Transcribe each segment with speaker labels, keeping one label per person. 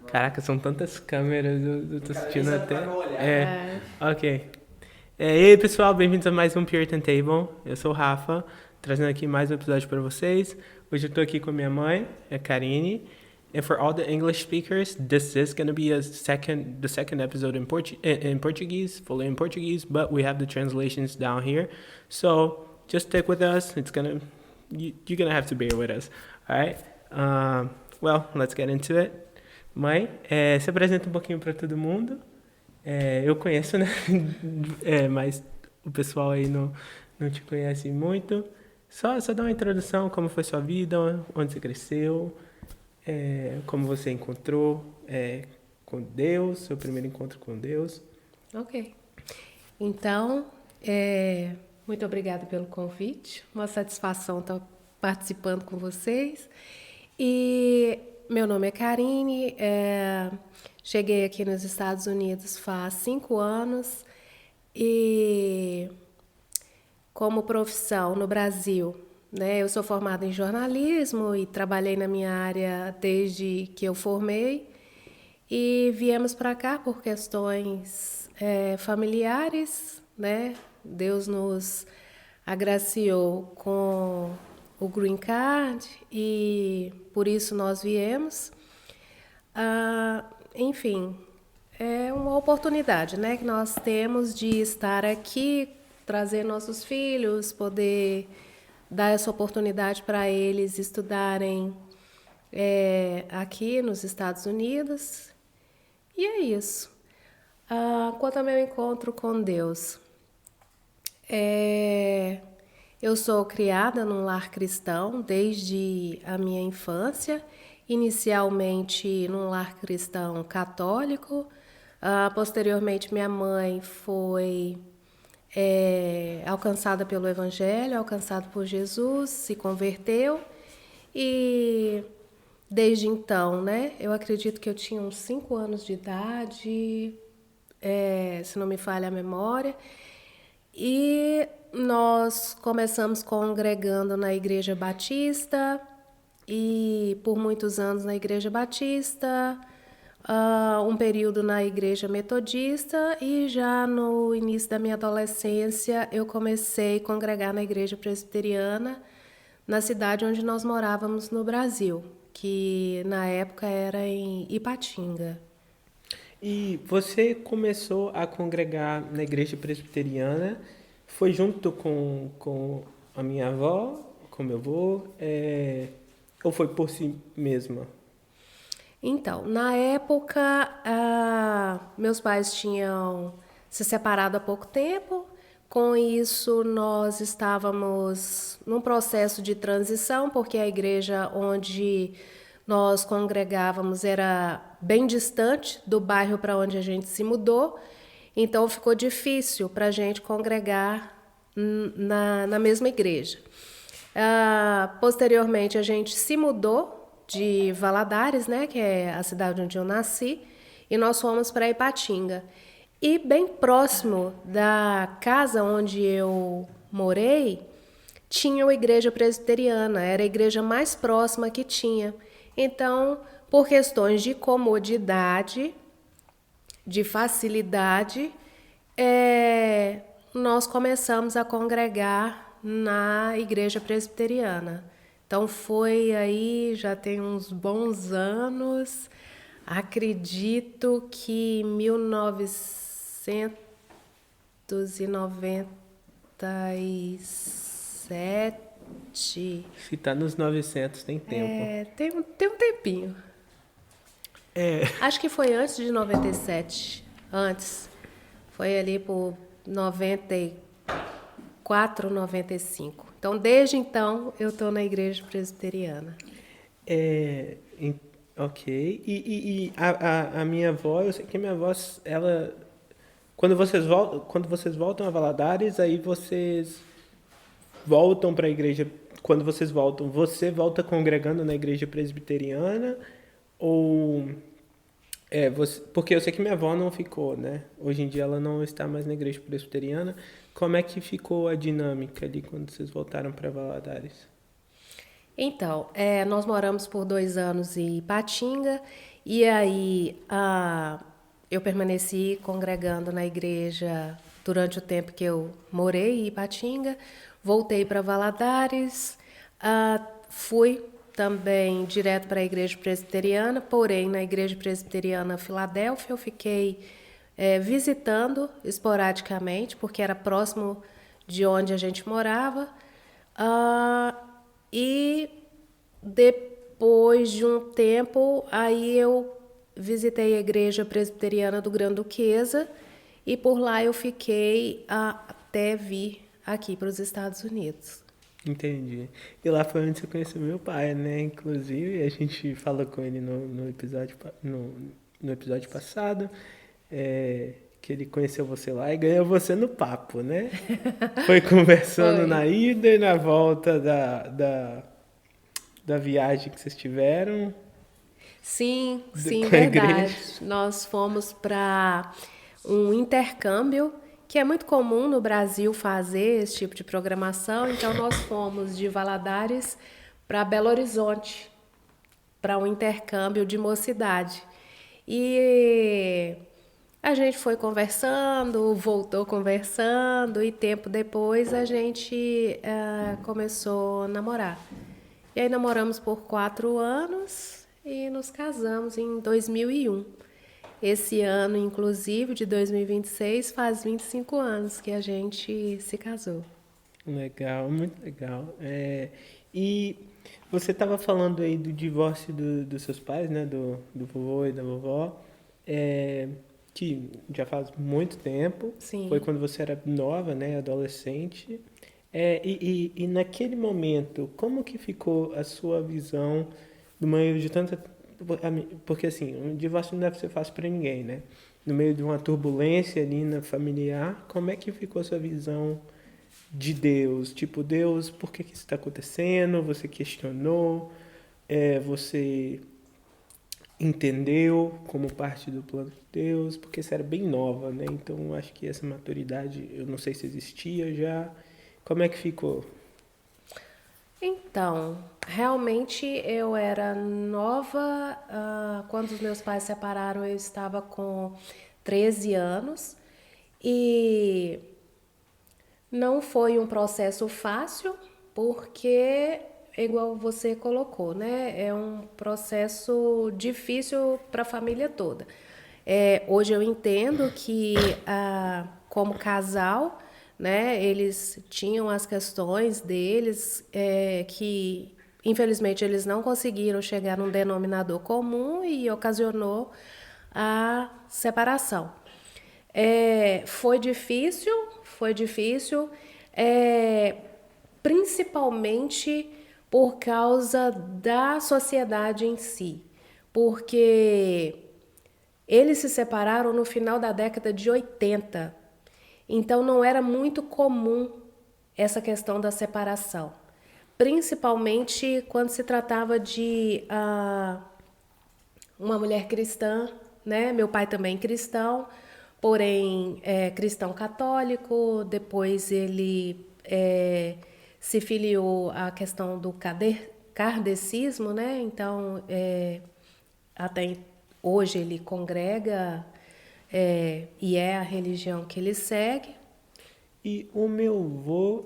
Speaker 1: Caraca, são tantas câmeras, eu tô
Speaker 2: Cara, nem
Speaker 1: assistindo
Speaker 2: sabe
Speaker 1: até.
Speaker 2: pra qual olhar.
Speaker 1: Ok. E aí, pessoal, bem-vindos a mais um Puritan Table. Eu sou o Rafa, trazendo aqui mais um episódio para vocês. Hoje eu tô aqui com a minha mãe, a Karine. And for all the English speakers, this is going to be the second episode in Portuguese, fully in Portuguese, but we have the translations down here. So just stick with us. You're gonna have to bear with us. All right. Well, let's get into it. Mãe, se apresenta um pouquinho para todo mundo. Eu conheço, né? Mas o pessoal aí não te conhece muito. Só dá uma introdução, como foi sua vida, onde você cresceu, como você encontrou com Deus, seu primeiro encontro com Deus.
Speaker 3: Ok. Então, muito obrigada pelo convite. Uma satisfação estar participando com vocês. E meu nome é Karine. Cheguei aqui nos Estados Unidos faz 5 anos e como profissão no Brasil, né? Eu sou formada em jornalismo e trabalhei na minha área desde que eu formei. E viemos para cá por questões familiares, né? Deus nos agraciou com o Green Card e por isso nós viemos. Enfim, é uma oportunidade, né, que nós temos de estar aqui, trazer nossos filhos, poder dar essa oportunidade para eles estudarem aqui nos Estados Unidos. E é isso. Quanto ao meu encontro com Deus, eu sou criada num lar cristão desde a minha infância, inicialmente num lar cristão católico. Posteriormente, minha mãe foi alcançada pelo Evangelho, alcançada por Jesus, se converteu e desde então, né? Eu acredito que eu tinha uns 5 anos de idade, se não me falha a memória. E nós começamos congregando na Igreja Batista e por muitos anos na Igreja Batista, um período na Igreja Metodista e já no início da minha adolescência eu comecei a congregar na Igreja Presbiteriana na cidade onde nós morávamos no Brasil, que na época era em Ipatinga.
Speaker 1: E você começou a congregar na igreja presbiteriana, foi junto com a minha avó, com meu avô, ou foi por si mesma?
Speaker 3: Então, na época, meus pais tinham se separado há pouco tempo. Com isso, nós estávamos num processo de transição, porque a igreja onde nós congregávamos era bem distante do bairro para onde a gente se mudou. Então, ficou difícil para a gente congregar na mesma igreja. Posteriormente, a gente se mudou de Valadares, né, que é a cidade onde eu nasci, e nós fomos para Ipatinga. E bem próximo da casa onde eu morei, tinha uma igreja presbiteriana, era a igreja mais próxima que tinha. Então, por questões de comodidade, de facilidade, nós começamos a congregar na igreja presbiteriana. Então foi aí, já tem uns bons anos, acredito que 1997,
Speaker 1: Se tá nos 900, tem tempo.
Speaker 3: tem um tempinho. Acho que foi antes de 97, antes. Foi ali por 94, 95. Então, desde então, eu estou na igreja presbiteriana.
Speaker 1: É, em- ok. A minha avó, eu sei que a minha avó, ela. Quando vocês voltam a Valadares, aí vocês voltam para a igreja. Quando vocês voltam, você volta congregando na igreja presbiteriana? Ou. Porque eu sei que minha avó não ficou, né? Hoje em dia ela não está mais na igreja presbiteriana. Como é que ficou a dinâmica ali quando vocês voltaram para Valadares?
Speaker 3: Então, nós moramos por 2 anos em Ipatinga E aí, eu permaneci congregando na igreja durante o tempo que eu morei em Ipatinga. Voltei para Valadares, fui também direto para a igreja presbiteriana, porém na igreja presbiteriana Filadélfia eu fiquei visitando esporadicamente, porque era próximo de onde a gente morava. E depois de um tempo, aí eu visitei a igreja presbiteriana do Grande Duquesa e por lá eu fiquei até vir aqui para os Estados Unidos.
Speaker 1: Entendi. E lá foi onde você conheceu meu pai, né? Inclusive, a gente falou com ele no episódio, no episódio passado, que ele conheceu você lá e ganhou você no papo, né? Foi conversando
Speaker 3: Foi.
Speaker 1: na ida e na volta da viagem que vocês tiveram
Speaker 3: Sim, sim,
Speaker 1: com a igreja.
Speaker 3: verdade. Nós fomos para um intercâmbio que é muito comum no Brasil fazer esse tipo de programação. Então, nós fomos de Valadares para Belo Horizonte, para um intercâmbio de mocidade. E a gente foi conversando, voltou conversando, e tempo depois a gente começou a namorar. E aí namoramos por 4 anos e nos casamos em 2001. Esse ano, inclusive, de 2026, faz 25 anos que a gente se casou.
Speaker 1: Legal, muito legal. E você estava falando aí do divórcio dos seus pais, né? Do vovô e da vovó, que já faz muito tempo. Foi
Speaker 3: Sim.
Speaker 1: quando você era nova, né? Adolescente. E naquele momento, como que ficou a sua visão do meio de tanta... Porque assim, um divórcio não deve ser fácil para ninguém, né? No meio de uma turbulência ali na familiar, como é que ficou a sua visão de Deus? Tipo, Deus, por que que isso está acontecendo? Você questionou? Você entendeu como parte do plano de Deus? Porque você era bem nova, né? Então, eu acho que essa maturidade, eu não sei se existia já. Como é que ficou?
Speaker 3: Então, realmente eu era nova. Quando os meus pais se separaram, eu estava com 13 anos. E não foi um processo fácil, porque, igual você colocou, né? É um processo difícil para a família toda. Hoje eu entendo que, como casal, né, eles tinham as questões deles, que infelizmente eles não conseguiram chegar num denominador comum e ocasionou a separação. Foi difícil, principalmente por causa da sociedade em si, porque eles se separaram no final da década de 80, então não era muito comum essa questão da separação, principalmente quando se tratava de uma mulher cristã, né? Meu pai também cristão, porém cristão católico. Depois ele se filiou à questão do kardecismo, né? Então, até hoje ele congrega e é a religião que ele segue.
Speaker 1: E o meu avô,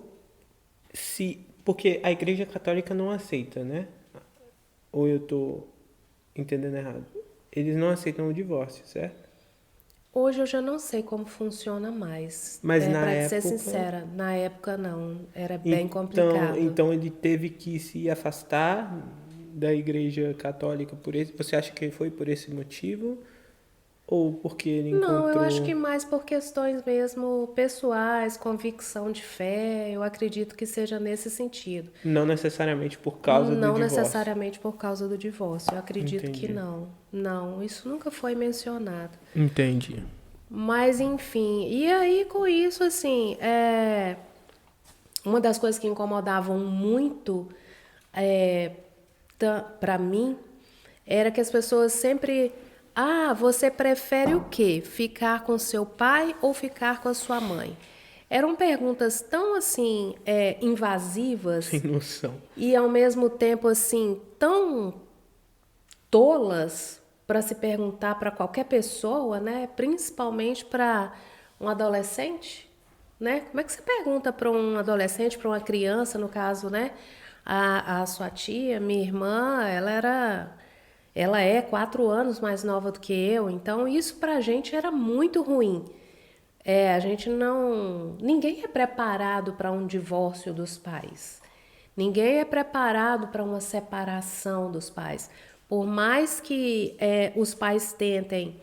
Speaker 1: porque a Igreja Católica não aceita, né? Ou eu tô entendendo errado? Eles não aceitam o divórcio, certo?
Speaker 3: Hoje eu já não sei como funciona mais.
Speaker 1: Mas na
Speaker 3: Para te ser
Speaker 1: época,
Speaker 3: sincera, na época não, era bem
Speaker 1: então,
Speaker 3: complicado.
Speaker 1: então ele teve que se afastar da Igreja Católica por esse. Você acha que foi por esse motivo? Ou porque ele
Speaker 3: Não, eu acho que
Speaker 1: encontrou,
Speaker 3: mais por questões mesmo pessoais, convicção de fé, eu acredito que seja nesse sentido.
Speaker 1: não necessariamente por causa do
Speaker 3: Não
Speaker 1: divórcio?
Speaker 3: necessariamente por causa do divórcio, eu acredito que
Speaker 1: Entendi.
Speaker 3: não. Não, isso nunca foi mencionado.
Speaker 1: Entendi.
Speaker 3: Mas enfim, e aí com isso, assim, uma das coisas que incomodavam muito para mim era que as pessoas sempre. Você prefere o quê? Ficar com seu pai ou ficar com a sua mãe? Eram perguntas tão assim
Speaker 1: Sem
Speaker 3: invasivas
Speaker 1: noção.
Speaker 3: e ao mesmo tempo assim tão tolas, para se perguntar para qualquer pessoa, né? Principalmente para um adolescente, né? Como é que você pergunta para um adolescente, para uma criança, no caso, né? A sua tia, minha irmã, ela é 4 anos mais nova do que eu, então isso para a gente era muito ruim. A gente não. Ninguém é preparado para um divórcio dos pais. Ninguém é preparado para uma separação dos pais. Por mais que os pais tentem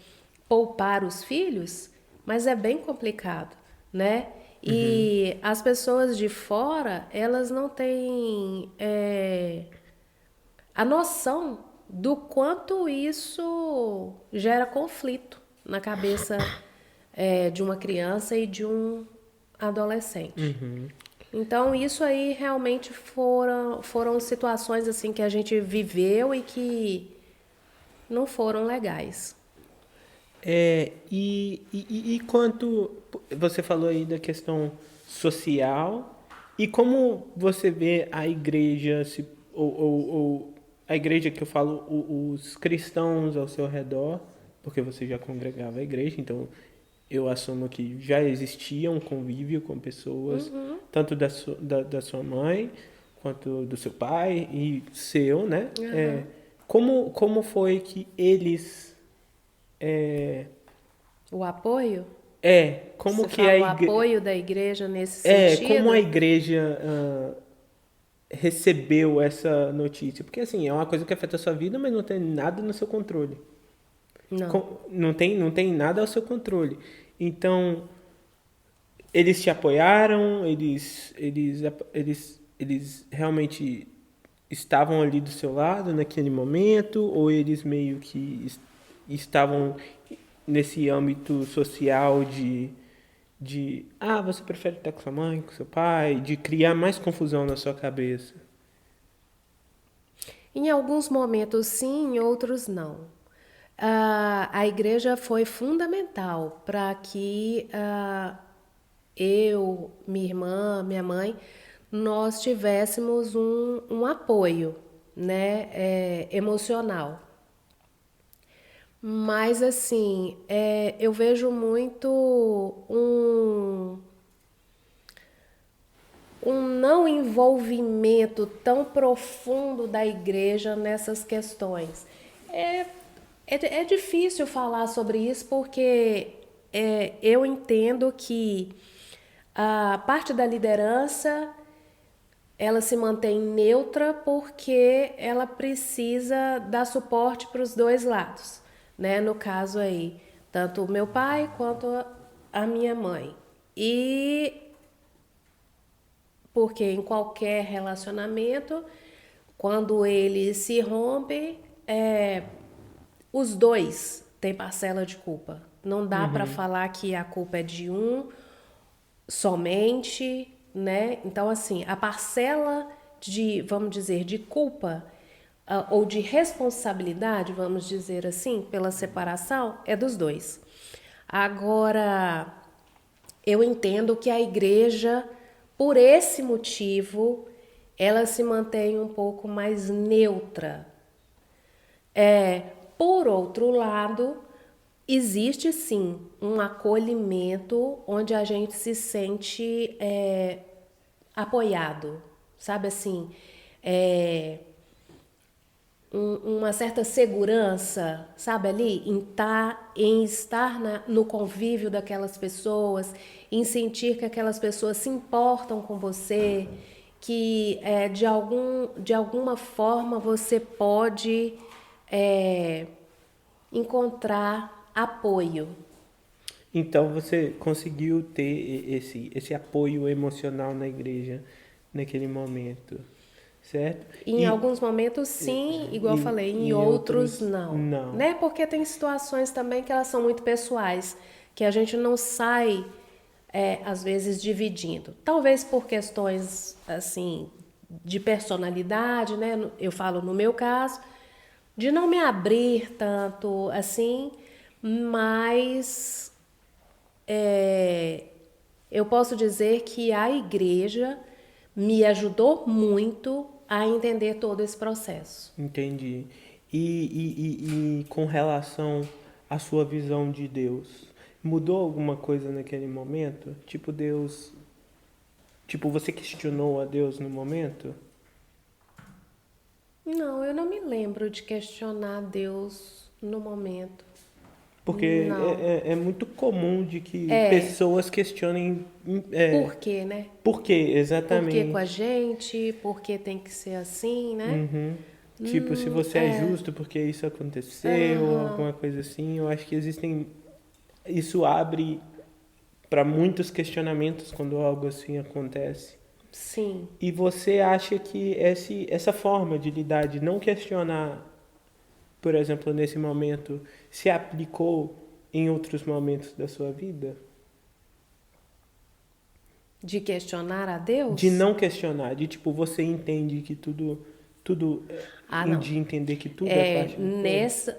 Speaker 3: poupar os filhos, mas é bem complicado, né? E as pessoas de fora, elas não têm a noção do quanto isso gera conflito na cabeça de uma criança e de um adolescente. Então, isso aí realmente foram situações assim que a gente viveu e que não foram legais.
Speaker 1: E quanto você falou aí da questão social e como você vê a igreja ou a igreja que eu falo os cristãos ao seu redor, porque você já congregava a igreja, então eu assumo que já existia um convívio com pessoas, tanto da sua mãe quanto do seu pai e seu, né? Como foi que eles
Speaker 3: O apoio?
Speaker 1: como
Speaker 3: Você
Speaker 1: que
Speaker 3: fala o apoio da igreja nesse sentido?
Speaker 1: como a igreja recebeu essa notícia? Porque assim, é uma coisa que afeta a sua vida, mas não tem nada no seu controle.
Speaker 3: Não.
Speaker 1: Não tem nada ao seu controle. Então, eles te apoiaram, eles realmente estavam ali do seu lado naquele momento, ou eles meio que estavam nesse âmbito social de você prefere estar com sua mãe, com seu pai, de criar mais confusão na sua cabeça.
Speaker 3: Em alguns momentos sim, em outros não. A igreja foi fundamental para que eu, minha irmã, minha mãe, nós tivéssemos um apoio, né, emocional. Mas assim, eu vejo muito um não envolvimento tão profundo da igreja nessas questões. É difícil falar sobre isso porque eu entendo que a parte da liderança ela se mantém neutra porque ela precisa dar suporte para os dois lados, né? No caso aí, tanto o meu pai quanto a minha mãe. E porque em qualquer relacionamento, quando ele se rompe, os dois têm parcela de culpa. Não dá para falar que a culpa é de um somente, né? Então, assim, a parcela de, vamos dizer, de culpa ou de responsabilidade, vamos dizer assim, pela separação, é dos dois. Agora, eu entendo que a igreja, por esse motivo, ela se mantém um pouco mais neutra. Por outro lado, existe sim um acolhimento onde a gente se sente apoiado, sabe assim, uma certa segurança, sabe ali, em estar no convívio daquelas pessoas, em sentir que aquelas pessoas se importam com você, que de alguma forma você pode encontrar apoio.
Speaker 1: Então você conseguiu ter esse apoio emocional na igreja naquele momento, certo?
Speaker 3: Em alguns momentos sim, igual eu falei, em outros não,
Speaker 1: não.
Speaker 3: né? Porque tem situações também que elas são muito pessoais, que a gente não sai às vezes dividindo. Talvez por questões assim de personalidade, né? Eu falo no meu caso, de não me abrir tanto assim, mas eu posso dizer que a igreja me ajudou muito a entender todo esse processo.
Speaker 1: Entendi. e com relação à sua visão de Deus? Mudou alguma coisa naquele momento? Tipo, Deus... Tipo, você questionou a Deus no momento?
Speaker 3: Não, eu não me lembro de questionar Deus no momento.
Speaker 1: Porque
Speaker 3: Não.
Speaker 1: é muito comum de que
Speaker 3: É,
Speaker 1: pessoas questionem
Speaker 3: por quê, né?
Speaker 1: por quê,
Speaker 3: Por que com a
Speaker 1: exatamente.
Speaker 3: gente? Por que tem que ser assim, né?
Speaker 1: Tipo, se você é
Speaker 3: É.
Speaker 1: justo porque isso aconteceu,
Speaker 3: Aham.
Speaker 1: alguma coisa assim, eu acho que existem. Isso abre para muitos questionamentos quando algo assim acontece.
Speaker 3: Sim.
Speaker 1: E você acha que essa forma de lidar, de não questionar, por exemplo, nesse momento, se aplicou em outros momentos da sua vida?
Speaker 3: De questionar a
Speaker 1: De
Speaker 3: Deus?
Speaker 1: não questionar, de tipo, você entende que tudo,
Speaker 3: Ah, não.
Speaker 1: de entender que tudo é parte do plano?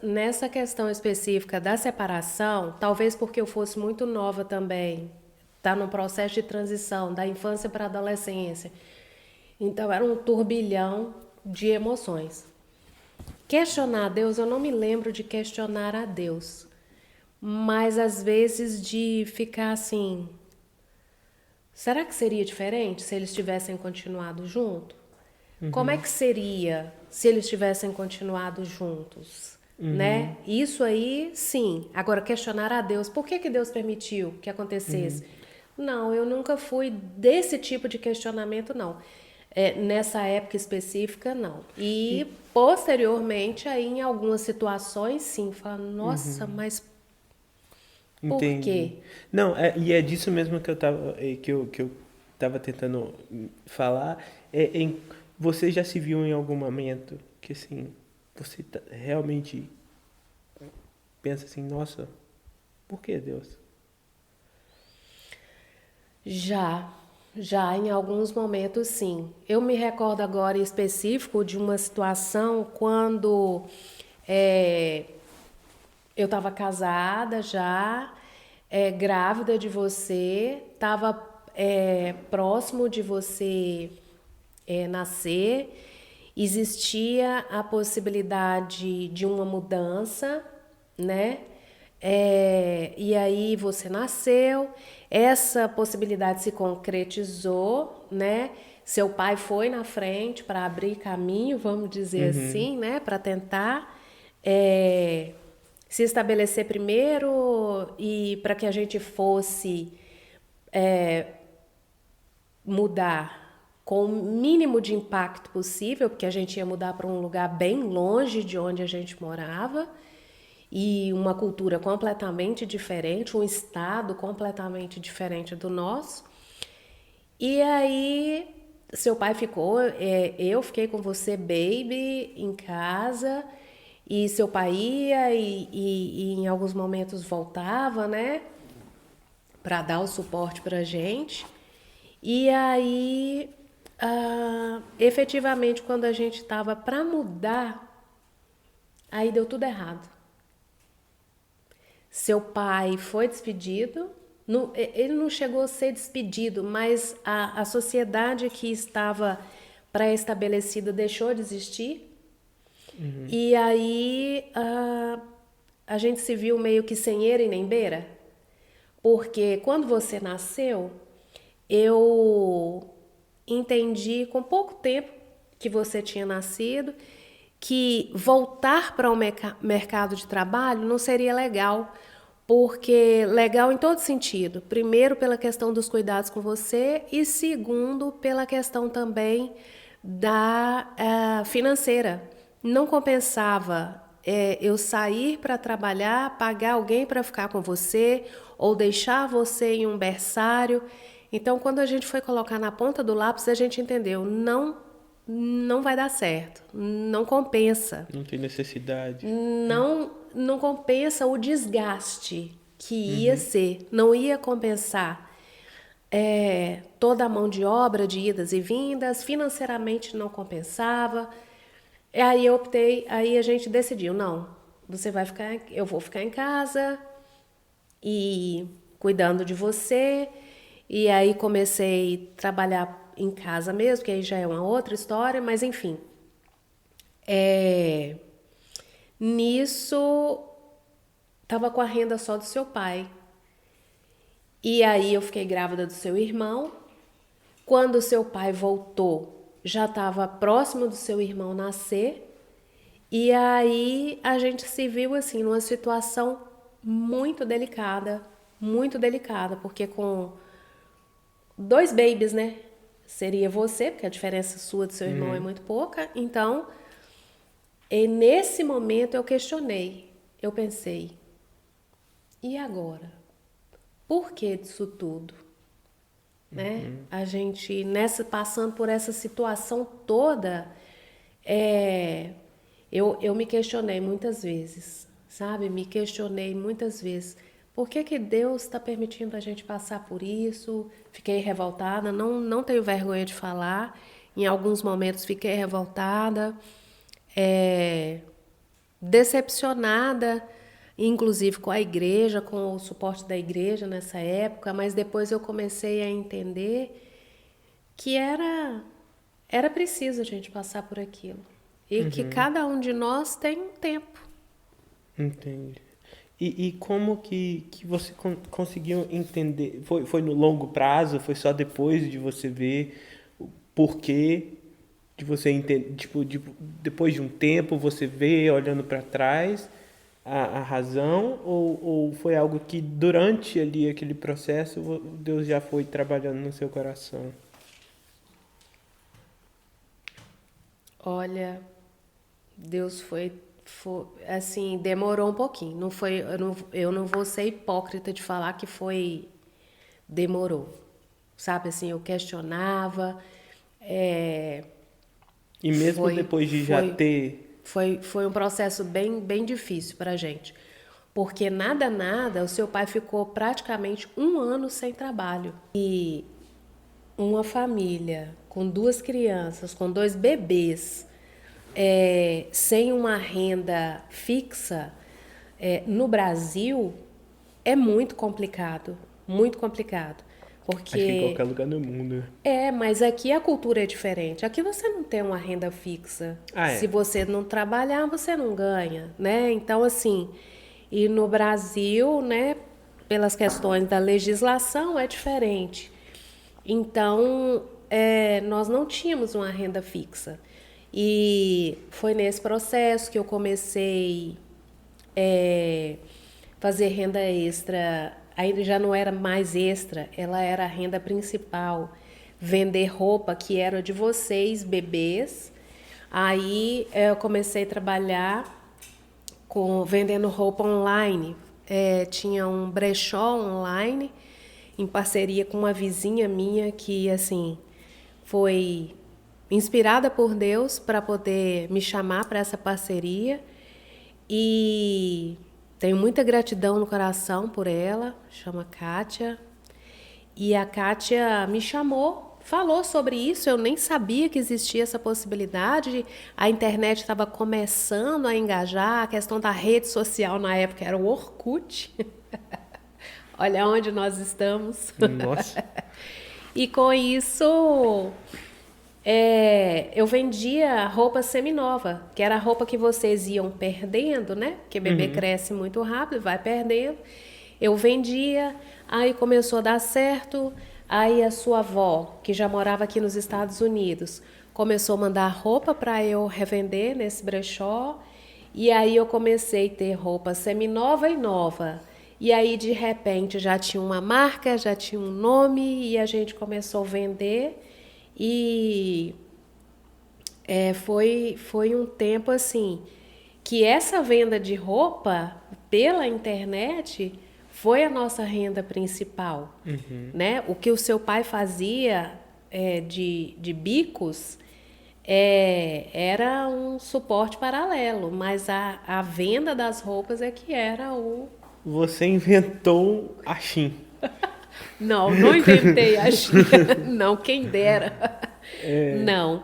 Speaker 3: Nessa questão específica da separação, talvez porque eu fosse muito nova também, tá no processo de transição da infância para a adolescência. Então era um turbilhão de emoções. Questionar a Deus, eu não me lembro de questionar a Deus, mas às vezes de ficar assim, será que seria diferente se eles tivessem continuado junto? Como é que seria se eles tivessem continuado juntos? Né? Isso aí, sim. Agora, questionar a Deus, por que Deus permitiu que acontecesse? Não, eu nunca fui desse tipo de questionamento, não. Nessa época específica, não. E, posteriormente, aí, em algumas situações, sim. Fala, nossa, mas por
Speaker 1: Entendi.
Speaker 3: quê?
Speaker 1: Não, e é disso mesmo que eu tava, que eu tava tentando falar. Você já se viu em algum momento que assim, você realmente pensa assim, nossa, por que Deus?
Speaker 3: Já, já em alguns momentos sim. Eu me recordo agora em específico de uma situação quando é, eu estava casada já, grávida de você, estava próximo de você nascer, existia a possibilidade de uma mudança, né? E aí você nasceu, essa possibilidade se concretizou, né? Seu pai foi na frente para abrir caminho, vamos dizer
Speaker 1: Uhum,
Speaker 3: assim, né? Para tentar é, se estabelecer primeiro e para que a gente fosse mudar com o mínimo de impacto possível, porque a gente ia mudar para um lugar bem longe de onde a gente morava e uma cultura completamente diferente, um estado completamente diferente do nosso. E aí seu pai ficou, eu fiquei com você, baby, em casa. E seu pai ia e em alguns momentos voltava, né? Para dar o suporte pra gente. E aí, efetivamente, quando a gente estava para mudar, aí deu tudo errado. Seu pai foi despedido. Ele não chegou a ser despedido, mas a sociedade que estava pré-estabelecida deixou de existir. E aí a gente se viu meio que sem eira e nem beira. Porque quando você nasceu, eu entendi com pouco tempo que você tinha nascido que voltar para o mercado de trabalho não seria legal, porque legal em todo sentido. Primeiro, pela questão dos cuidados com você, e segundo, pela questão também da financeira. Não compensava eu sair para trabalhar, pagar alguém para ficar com você ou deixar você em um berçário. Então, quando a gente foi colocar na ponta do lápis, a gente entendeu, não vai dar certo, não compensa.
Speaker 1: não tem necessidade.
Speaker 3: Não compensa o desgaste que ia ser, não ia compensar toda a mão de obra de idas e vindas, financeiramente não compensava. E aí eu optei, aí a gente decidiu, não, você vai ficar, eu vou ficar em casa e cuidando de você. E aí comecei a trabalhar em casa mesmo, que aí já é uma outra história, mas enfim. É, Nisso, estava com a renda só do seu pai. E aí eu fiquei grávida do seu irmão. Quando o seu pai voltou, já estava próximo do seu irmão nascer. E aí a gente se viu assim numa situação muito delicada, porque com 2 babies, né? Seria você, porque a diferença sua do seu irmão é muito pouca. Então, e nesse momento eu questionei, eu pensei, e agora? Por que disso tudo? Né? A gente, passando por essa situação toda, eu me questionei muitas vezes, sabe? Me questionei muitas vezes. Por que Deus está permitindo a gente passar por isso? Fiquei revoltada, não tenho vergonha de falar. Em alguns momentos fiquei revoltada, decepcionada, inclusive com a igreja, com o suporte da igreja nessa época, mas depois eu comecei a entender que era preciso a gente passar por aquilo. E que cada um de nós tem um tempo.
Speaker 1: Entendi. E como que você conseguiu entender? Foi no longo prazo? Foi só depois de você ver o porquê? De você entender, depois de um tempo você vê olhando para trás a razão? Ou foi algo que durante ali aquele processo Deus já foi trabalhando no seu coração?
Speaker 3: Olha, Deus foi assim, demorou um pouquinho. Não foi, eu não vou ser hipócrita de falar que demorou. Sabe assim, eu questionava.
Speaker 1: E mesmo depois de já ter...
Speaker 3: Foi um processo bem difícil pra gente. Porque nada, o seu pai ficou praticamente 1 ano sem trabalho. E uma família com 2 crianças, com 2 bebês, sem uma renda fixa, no Brasil, é muito complicado. Muito complicado. Porque...
Speaker 1: Acho que em qualquer lugar do mundo.
Speaker 3: Mas aqui a cultura é diferente. Aqui você não tem uma renda fixa. Se você não trabalhar, você não ganha, né? Então, assim, e no Brasil, né, pelas questões da legislação, é diferente. Então, nós não tínhamos uma renda fixa. E foi nesse processo que eu comecei fazer renda extra. Aí já não era mais extra, ela era a renda principal. Vender roupa que era de vocês, bebês. Aí eu comecei a trabalhar vendendo roupa online. Tinha um brechó online em parceria com uma vizinha minha que, assim, foi inspirada por Deus para poder me chamar para essa parceria. E tenho muita gratidão no coração por ela, chama Kátia. E a Kátia me chamou, falou sobre isso, eu nem sabia que existia essa possibilidade. A internet estava começando a engajar, a questão da rede social na época era o Orkut. Olha onde nós estamos.
Speaker 1: Nossa.
Speaker 3: E com isso... eu vendia roupa seminova, que era a roupa que vocês iam perdendo, né? Porque bebê cresce muito rápido, vai perdendo. Eu vendia, aí começou a dar certo. Aí a sua avó, que já morava aqui nos Estados Unidos, começou a mandar roupa para eu revender nesse brechó. E aí eu comecei a ter roupa seminova e nova. E aí, de repente, já tinha uma marca, já tinha um nome, e a gente começou a vender. E foi um tempo assim que essa venda de roupa pela internet foi a nossa renda principal, né? O que o seu pai fazia de bicos era um suporte paralelo, mas a venda das roupas é que era o...
Speaker 1: Você inventou a Shein.
Speaker 3: Não inventei a Shein. Não, quem dera. Não,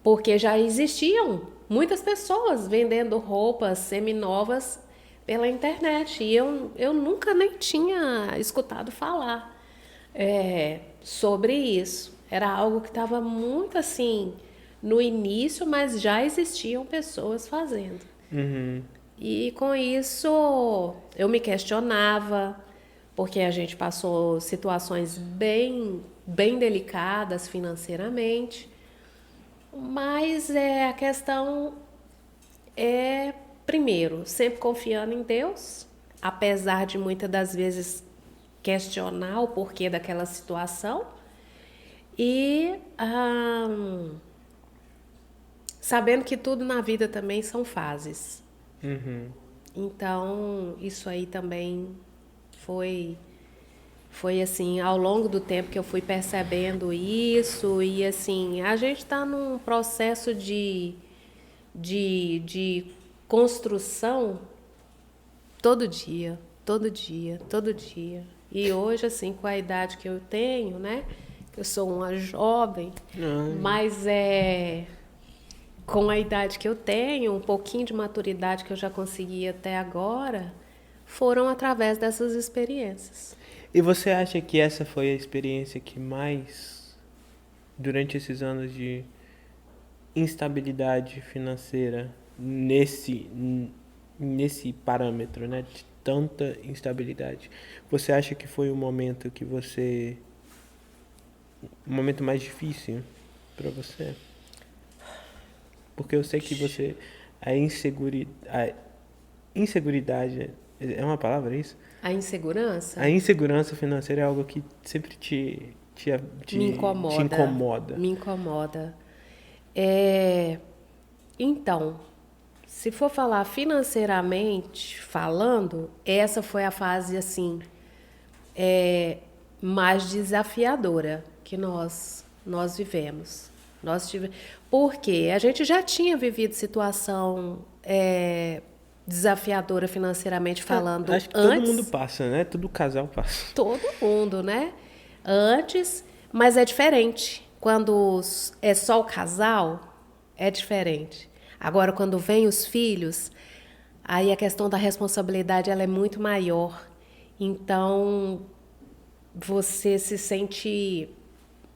Speaker 3: porque já existiam muitas pessoas vendendo roupas seminovas pela internet. E eu nunca nem tinha escutado falar sobre isso. Era algo que estava muito assim no início, mas já existiam pessoas fazendo. E com isso eu me questionava, porque a gente passou situações bem delicadas financeiramente, mas a questão é, primeiro, sempre confiando em Deus, apesar de muitas das vezes questionar o porquê daquela situação, e sabendo que tudo na vida também são fases. Então, isso aí também foi assim, ao longo do tempo que eu fui percebendo isso, e assim, a gente está num processo de construção todo dia, todo dia, todo dia. E hoje, assim, com a idade que eu tenho, né? Que eu sou uma jovem, mas com a idade que eu tenho, um pouquinho de maturidade que eu já consegui até agora, foram através dessas experiências.
Speaker 1: E você acha que essa foi a experiência que mais, durante esses anos de instabilidade financeira, nesse parâmetro, né, de tanta instabilidade, você acha que foi o momento que você, o momento mais difícil para você? Porque eu sei que você, a inseguridade, é uma palavra isso?
Speaker 3: A insegurança
Speaker 1: A insegurança financeira é algo que sempre
Speaker 3: me incomoda.
Speaker 1: te incomoda.
Speaker 3: Me incomoda. Então, se for falar financeiramente falando, essa foi a fase assim mais desafiadora que nós vivemos. Porque a gente já tinha vivido situação desafiadora financeiramente falando
Speaker 1: Acho que
Speaker 3: antes.
Speaker 1: todo mundo passa, né? Todo casal passa.
Speaker 3: Todo mundo, né? Antes, mas é diferente. Quando é só o casal, é diferente. Agora, quando vem os filhos, aí a questão da responsabilidade ela é muito maior. Então, você se sente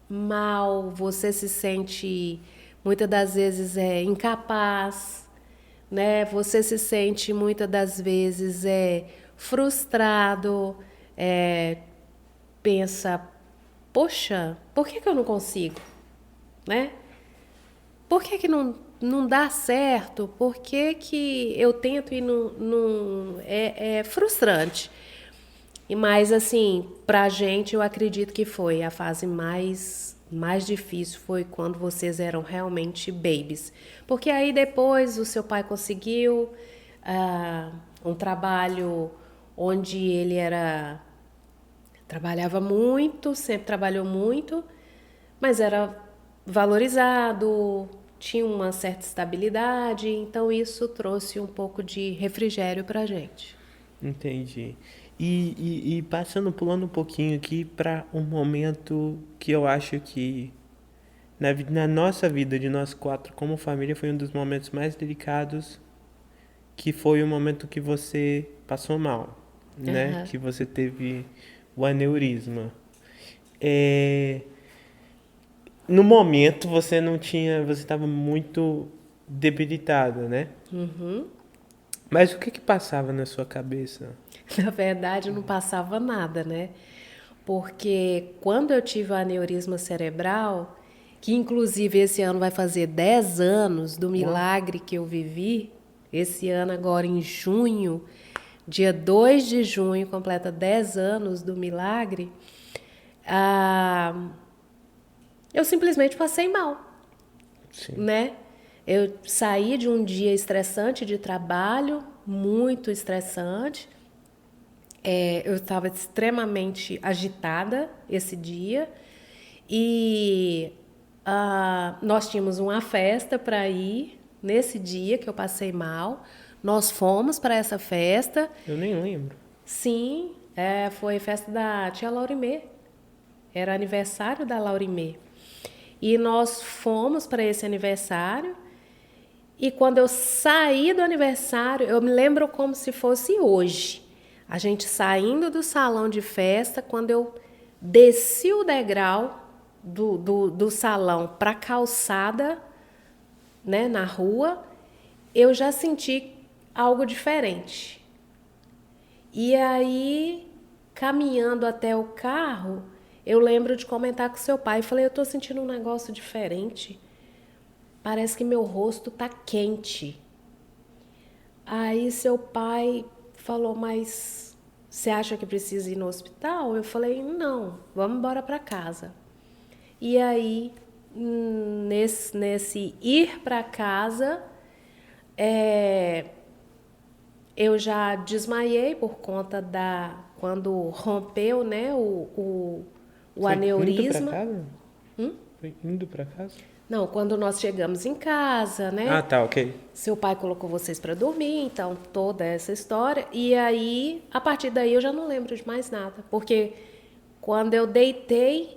Speaker 3: mal, você se sente muitas das vezes incapaz, né? Você se sente muitas das vezes frustrado, pensa, poxa, por que eu não consigo, né? Por que não dá certo? Por que eu tento e não é frustrante. Mas, assim, pra gente, eu acredito que foi a fase mais difícil, foi quando vocês eram realmente babies. Porque aí depois o seu pai conseguiu um trabalho onde ele trabalhava muito, sempre trabalhou muito, mas era valorizado, tinha uma certa estabilidade, então isso trouxe um pouco de refrigério pra gente.
Speaker 1: Entendi. E passando, pulando um pouquinho aqui para um momento que eu acho que na nossa vida de nós quatro como família foi um dos momentos mais delicados, que foi o momento que você passou mal, né? Que você teve o aneurisma. No momento você não tinha, você estava muito debilitada, né? Mas o que passava na sua cabeça?
Speaker 3: Na verdade, não passava nada, né? Porque quando eu tive o aneurisma cerebral, que inclusive esse ano vai fazer 10 anos do milagre que eu vivi, esse ano agora em junho, dia 2 de junho, completa 10 anos do milagre, eu simplesmente passei mal, né? Eu saí de um dia estressante de trabalho, muito estressante. Eu estava extremamente agitada esse dia e nós tínhamos uma festa para ir nesse dia que eu passei mal. Nós fomos para essa festa.
Speaker 1: Eu nem lembro.
Speaker 3: Sim, foi festa da tia Laurimê. Era aniversário da Laurimê. E nós fomos para esse aniversário. E quando eu saí do aniversário, eu me lembro como se fosse hoje. A gente saindo do salão de festa, quando eu desci o degrau do salão para a calçada, né, na rua, eu já senti algo diferente. E aí, caminhando até o carro, eu lembro de comentar com seu pai. Falei, eu tô sentindo um negócio diferente. Parece que meu rosto tá quente. Aí seu pai falou, mas você acha que precisa ir no hospital? Eu falei, não, vamos embora para casa. E aí, nesse ir para casa, eu já desmaiei por conta quando rompeu, né, o
Speaker 1: Foi indo pra
Speaker 3: aneurisma.
Speaker 1: casa? Foi indo pra casa?
Speaker 3: Não, quando nós chegamos em casa, né?
Speaker 1: Ah, tá, ok.
Speaker 3: Seu pai colocou vocês para dormir, então toda essa história. E aí, a partir daí eu já não lembro de mais nada, porque quando eu deitei,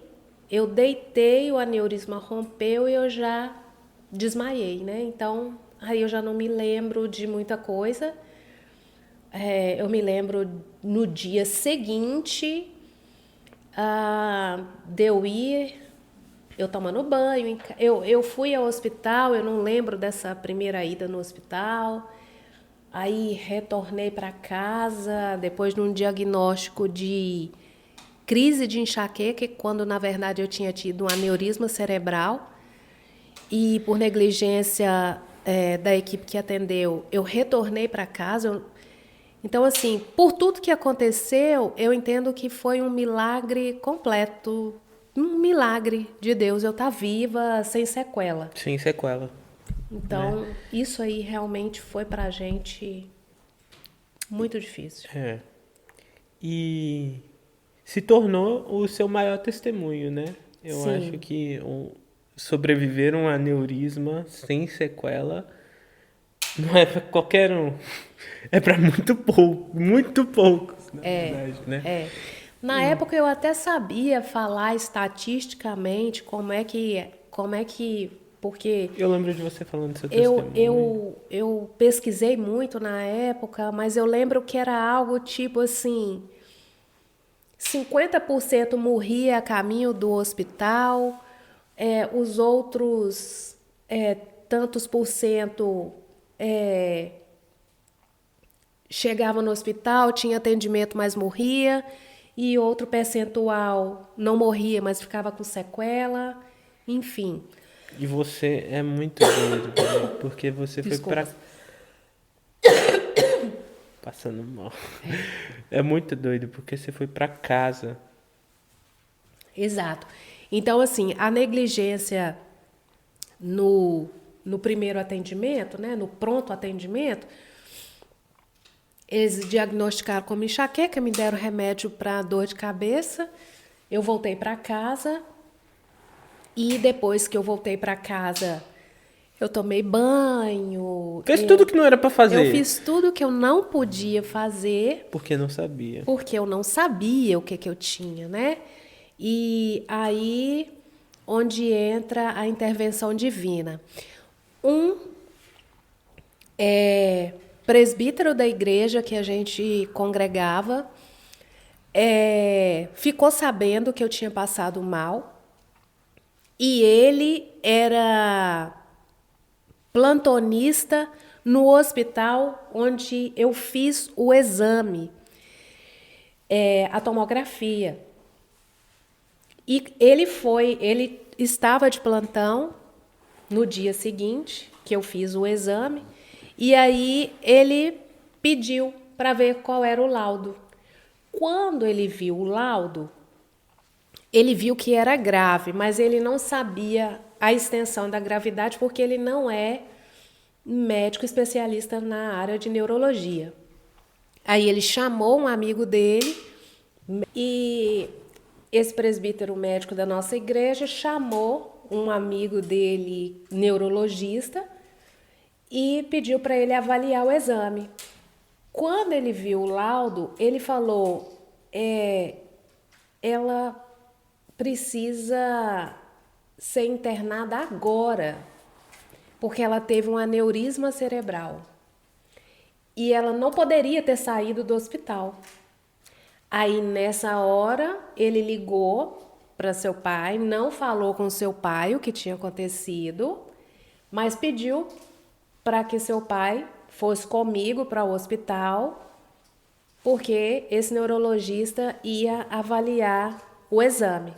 Speaker 3: o aneurisma rompeu e eu já desmaiei, né? Então, aí eu já não me lembro de muita coisa. Eu me lembro no dia seguinte de eu ir, eu tomando banho. Eu fui ao hospital, eu não lembro dessa primeira ida no hospital. Aí retornei para casa depois de um diagnóstico de crise de enxaqueca, quando na verdade eu tinha tido um aneurisma cerebral. E por negligência da equipe que atendeu, eu retornei para casa. Então, assim, por tudo que aconteceu, eu entendo que foi um milagre completo, um milagre de Deus eu estar viva, sem sequela.
Speaker 1: Sem sequela.
Speaker 3: Então, isso aí realmente foi pra gente muito difícil.
Speaker 1: É. E se tornou o seu maior testemunho, né? Eu
Speaker 3: Sim.
Speaker 1: acho que sobreviver a um aneurisma sem sequela não é pra qualquer um. É pra muito poucos, na verdade, né?
Speaker 3: Na época eu até sabia falar estatisticamente como é que, porque
Speaker 1: Eu lembro de você falando do seu testemunho.
Speaker 3: eu pesquisei muito na época, mas eu lembro que era algo tipo assim, 50% morria a caminho do hospital, os outros tantos por cento chegavam no hospital, tinha atendimento, mas morria, e outro percentual não morria, mas ficava com sequela, enfim.
Speaker 1: E você é muito doido, velho, porque você
Speaker 3: Desculpa.
Speaker 1: foi passando mal. É muito doido, porque você foi pra casa.
Speaker 3: Exato. Então, assim, a negligência no primeiro atendimento, né, no pronto atendimento, eles diagnosticaram como enxaqueca, me deram remédio para dor de cabeça. Eu voltei para casa e depois que eu voltei para casa, eu tomei banho.
Speaker 1: Fez tudo que não era pra fazer.
Speaker 3: Eu fiz tudo que eu não podia fazer.
Speaker 1: Porque não sabia.
Speaker 3: Porque eu não sabia o que eu tinha, né? E aí, onde entra a intervenção divina. Presbítero da igreja que a gente congregava ficou sabendo que eu tinha passado mal e ele era plantonista no hospital onde eu fiz o exame, a tomografia. E ele estava de plantão no dia seguinte que eu fiz o exame. E aí ele pediu para ver qual era o laudo. Quando ele viu o laudo, ele viu que era grave, mas ele não sabia a extensão da gravidade porque ele não é médico especialista na área de neurologia. Aí ele chamou um amigo dele e esse presbítero médico da nossa igreja chamou um amigo dele, neurologista, e pediu para ele avaliar o exame. Quando ele viu o laudo, ele falou, ela precisa ser internada agora, porque ela teve um aneurisma cerebral. E ela não poderia ter saído do hospital. Aí, nessa hora, ele ligou para seu pai, não falou com seu pai o que tinha acontecido, mas pediu para que seu pai fosse comigo para o hospital, porque esse neurologista ia avaliar o exame.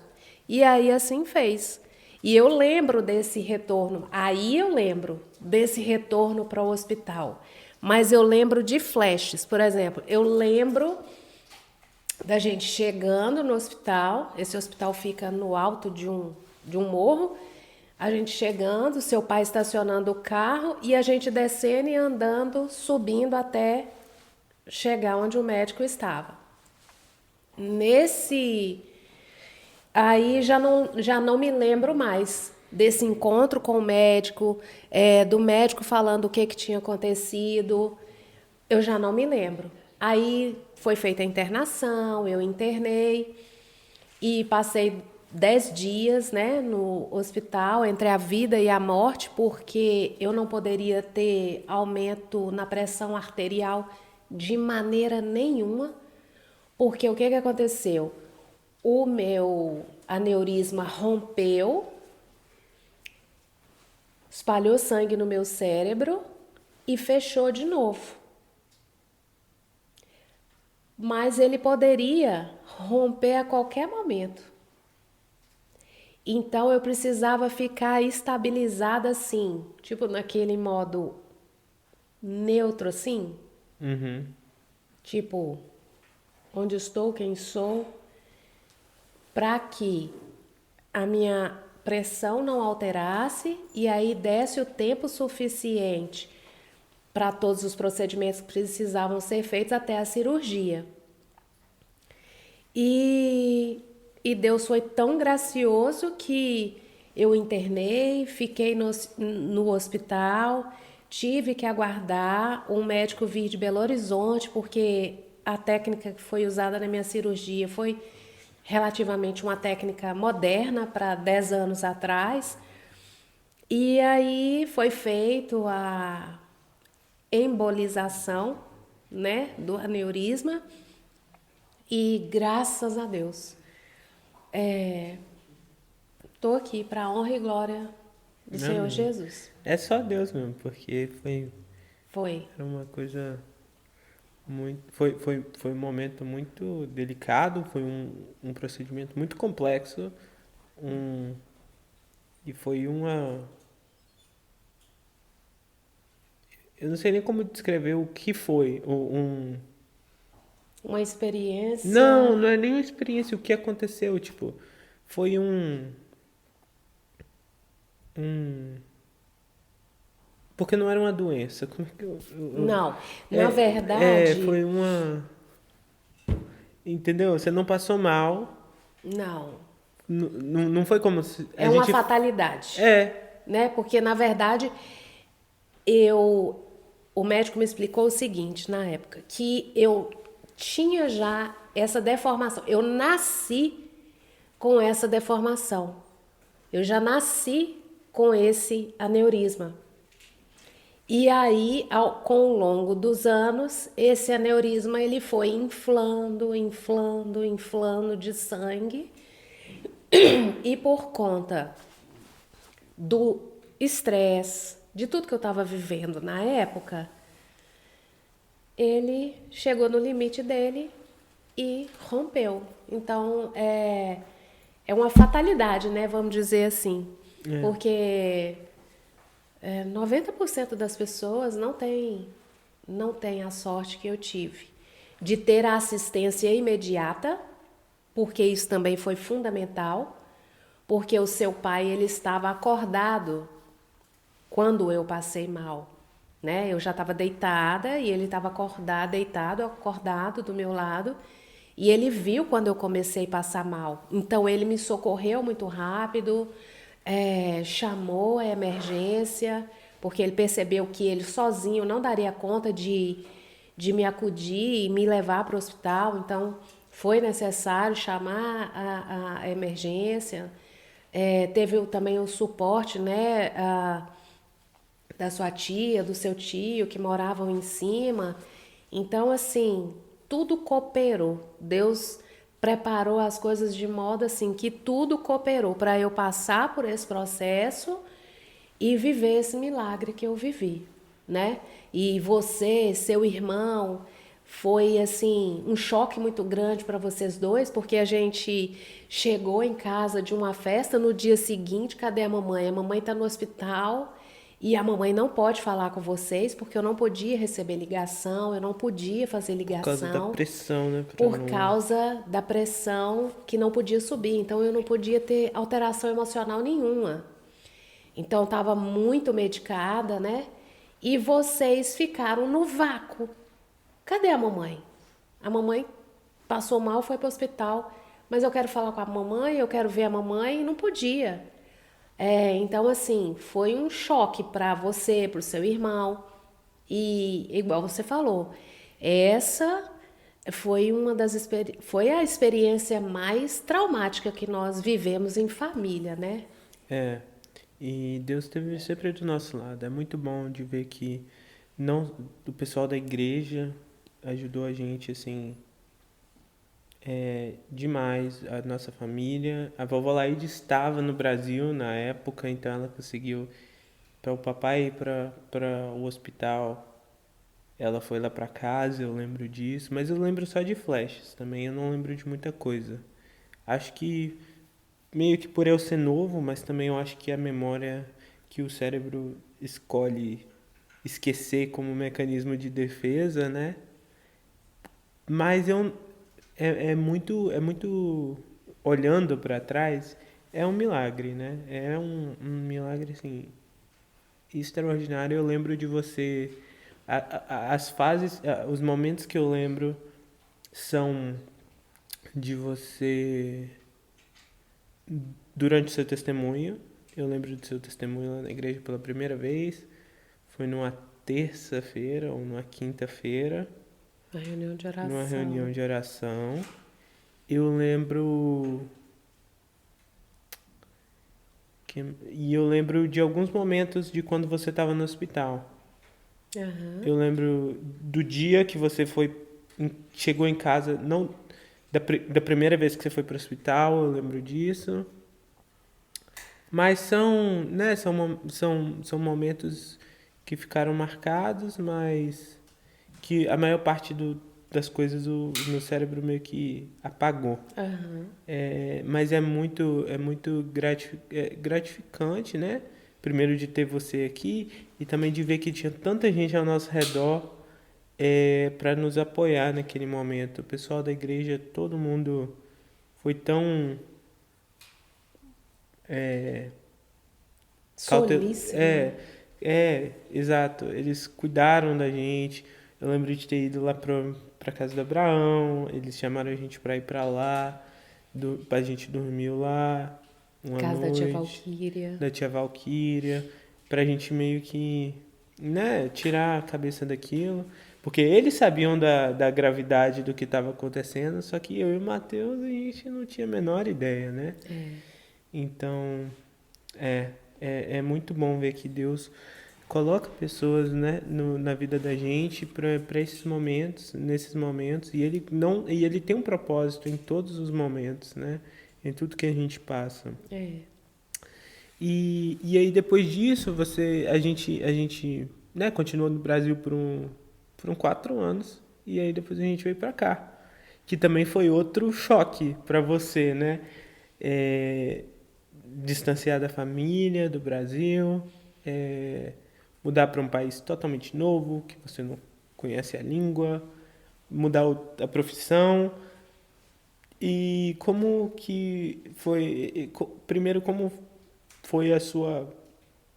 Speaker 3: E aí assim fez. E eu lembro desse retorno, aí eu lembro desse retorno para o hospital. Mas eu lembro de flashes, por exemplo, eu lembro da gente chegando no hospital, esse hospital fica no alto de um morro, a gente chegando, seu pai estacionando o carro e a gente descendo e andando, subindo até chegar onde o médico estava. Aí já não me lembro mais desse encontro com o médico, do médico falando o que tinha acontecido, eu já não me lembro. Aí foi feita a internação, eu internei e passei 10 dias, né, no hospital, entre a vida e a morte, porque eu não poderia ter aumento na pressão arterial de maneira nenhuma, porque o que aconteceu? O meu aneurisma rompeu, espalhou sangue no meu cérebro e fechou de novo. Mas ele poderia romper a qualquer momento. Então eu precisava ficar estabilizada assim, tipo naquele modo neutro assim.
Speaker 1: Uhum.
Speaker 3: Tipo, onde estou, quem sou, para que a minha pressão não alterasse e aí desse o tempo suficiente para todos os procedimentos que precisavam ser feitos até a cirurgia. E Deus foi tão gracioso que eu internei, fiquei no hospital, tive que aguardar um médico vir de Belo Horizonte, porque a técnica que foi usada na minha cirurgia foi relativamente uma técnica moderna para 10 anos atrás. E aí foi feito a embolização, né, do aneurisma e graças a Deus tô aqui para a honra e glória do Senhor
Speaker 1: Amém.
Speaker 3: Jesus.
Speaker 1: É só Deus mesmo, porque
Speaker 3: Foi.
Speaker 1: era uma coisa muito. Foi um momento muito delicado, foi um procedimento muito complexo. E foi uma. Eu não sei nem como descrever o que foi.
Speaker 3: Uma experiência.
Speaker 1: Não, não é nem uma experiência, o que aconteceu. Tipo, foi um. Porque não era uma doença. Como é que
Speaker 3: Não, na verdade,
Speaker 1: foi uma. Entendeu? Você não passou mal.
Speaker 3: não.
Speaker 1: Não foi como se.
Speaker 3: É uma fatalidade.
Speaker 1: É.
Speaker 3: Né? Porque, na verdade, o médico me explicou o seguinte na época, que eu tinha já essa deformação. Eu nasci com essa deformação. Eu já nasci com esse aneurisma. E aí, com o longo dos anos, esse aneurisma ele foi inflando de sangue. E por conta do estresse, de tudo que eu estava vivendo na época, ele chegou no limite dele e rompeu. Então, é uma fatalidade, né? Vamos dizer assim. Porque 90% das pessoas não tem a sorte que eu tive de ter a assistência imediata, porque isso também foi fundamental, porque o seu pai ele estava acordado quando eu passei mal, né? Eu já estava deitada e ele estava deitado, acordado do meu lado, e ele viu quando eu comecei a passar mal. Então ele me socorreu muito rápido, chamou a emergência, porque ele percebeu que ele sozinho não daria conta de me acudir e me levar para o hospital, então foi necessário chamar a emergência. Teve também o suporte, né, da sua tia, do seu tio, que moravam em cima. Então, assim, tudo cooperou. Deus preparou as coisas de modo assim que tudo cooperou para eu passar por esse processo e viver esse milagre que eu vivi, né? E você, seu irmão, foi assim um choque muito grande para vocês dois, porque a gente chegou em casa de uma festa no dia seguinte, cadê a mamãe? A mamãe está no hospital e a mamãe não pode falar com vocês porque eu não podia receber ligação, eu não podia fazer
Speaker 1: Por causa da
Speaker 3: ligação
Speaker 1: pressão, né? Pra
Speaker 3: por
Speaker 1: não...
Speaker 3: causa da pressão que não podia subir. Então eu não podia ter alteração emocional nenhuma. Então estava muito medicada, né? E vocês ficaram no vácuo. Cadê a mamãe? A mamãe passou mal, foi para o hospital. Mas eu quero falar com a mamãe, eu quero ver a mamãe, e não podia. Então, assim, foi um choque para você, para o seu irmão. E, igual você falou, essa foi foi a experiência mais traumática que nós vivemos em família, né?
Speaker 1: É, e Deus esteve sempre do nosso lado. É muito bom de ver que não, o pessoal da igreja ajudou a gente, assim, demais, a nossa família. A vovó Laíde estava no Brasil na época, então ela conseguiu para o papai ir para o hospital. Ela foi lá para casa, eu lembro disso, mas eu lembro só de flashes também, eu não lembro de muita coisa. Acho que meio que por eu ser novo, mas também eu acho que a memória que o cérebro escolhe esquecer como mecanismo de defesa, né? Mas é muito olhando para trás, é um milagre, né? É um milagre assim extraordinário. Eu lembro de você as fases, os momentos que eu lembro são de você durante o seu testemunho. Eu lembro do seu testemunho lá na igreja pela primeira vez. Foi numa terça-feira ou numa quinta-feira,
Speaker 3: A reunião de
Speaker 1: numa reunião
Speaker 3: oração.
Speaker 1: de oração. Eu lembro e eu lembro de alguns momentos de quando você estava no hospital.
Speaker 3: Aham.
Speaker 1: Eu lembro do dia que você chegou em casa, não da primeira vez que você foi para o hospital, eu lembro disso. Mas são, né, são momentos que ficaram marcados, mas que a maior parte das coisas o meu cérebro meio que apagou.
Speaker 3: Aham.
Speaker 1: Mas é muito gratificante, né? Primeiro de ter você aqui e também de ver que tinha tanta gente ao nosso redor para nos apoiar naquele momento. O pessoal da igreja, todo mundo foi tão é,
Speaker 3: Solícito, né?
Speaker 1: exato. Eles cuidaram da gente. Eu lembro de ter ido lá pra casa do Abraão. Eles chamaram a gente pra ir pra lá. A gente dormiu lá uma
Speaker 3: Casa da tia
Speaker 1: noite.
Speaker 3: Valquíria.
Speaker 1: Da tia Valquíria. Pra gente meio que, né, tirar a cabeça daquilo. Porque eles sabiam da gravidade do que estava acontecendo. Só que eu e o Matheus, a gente não tinha a menor ideia, né? Então, é muito bom ver que Deus coloca pessoas, né, na vida da gente para esses momentos, nesses momentos, e ele tem um propósito em todos os momentos, né, em tudo que a gente passa.
Speaker 3: É.
Speaker 1: E aí depois disso, a gente, né, continuou no Brasil por 4 anos, e aí depois a gente veio para cá, que também foi outro choque para você, né? É, distanciar da família, do Brasil, mudar para um país totalmente novo, que você não conhece a língua, mudar a profissão. E como que foi, primeiro, como foi a sua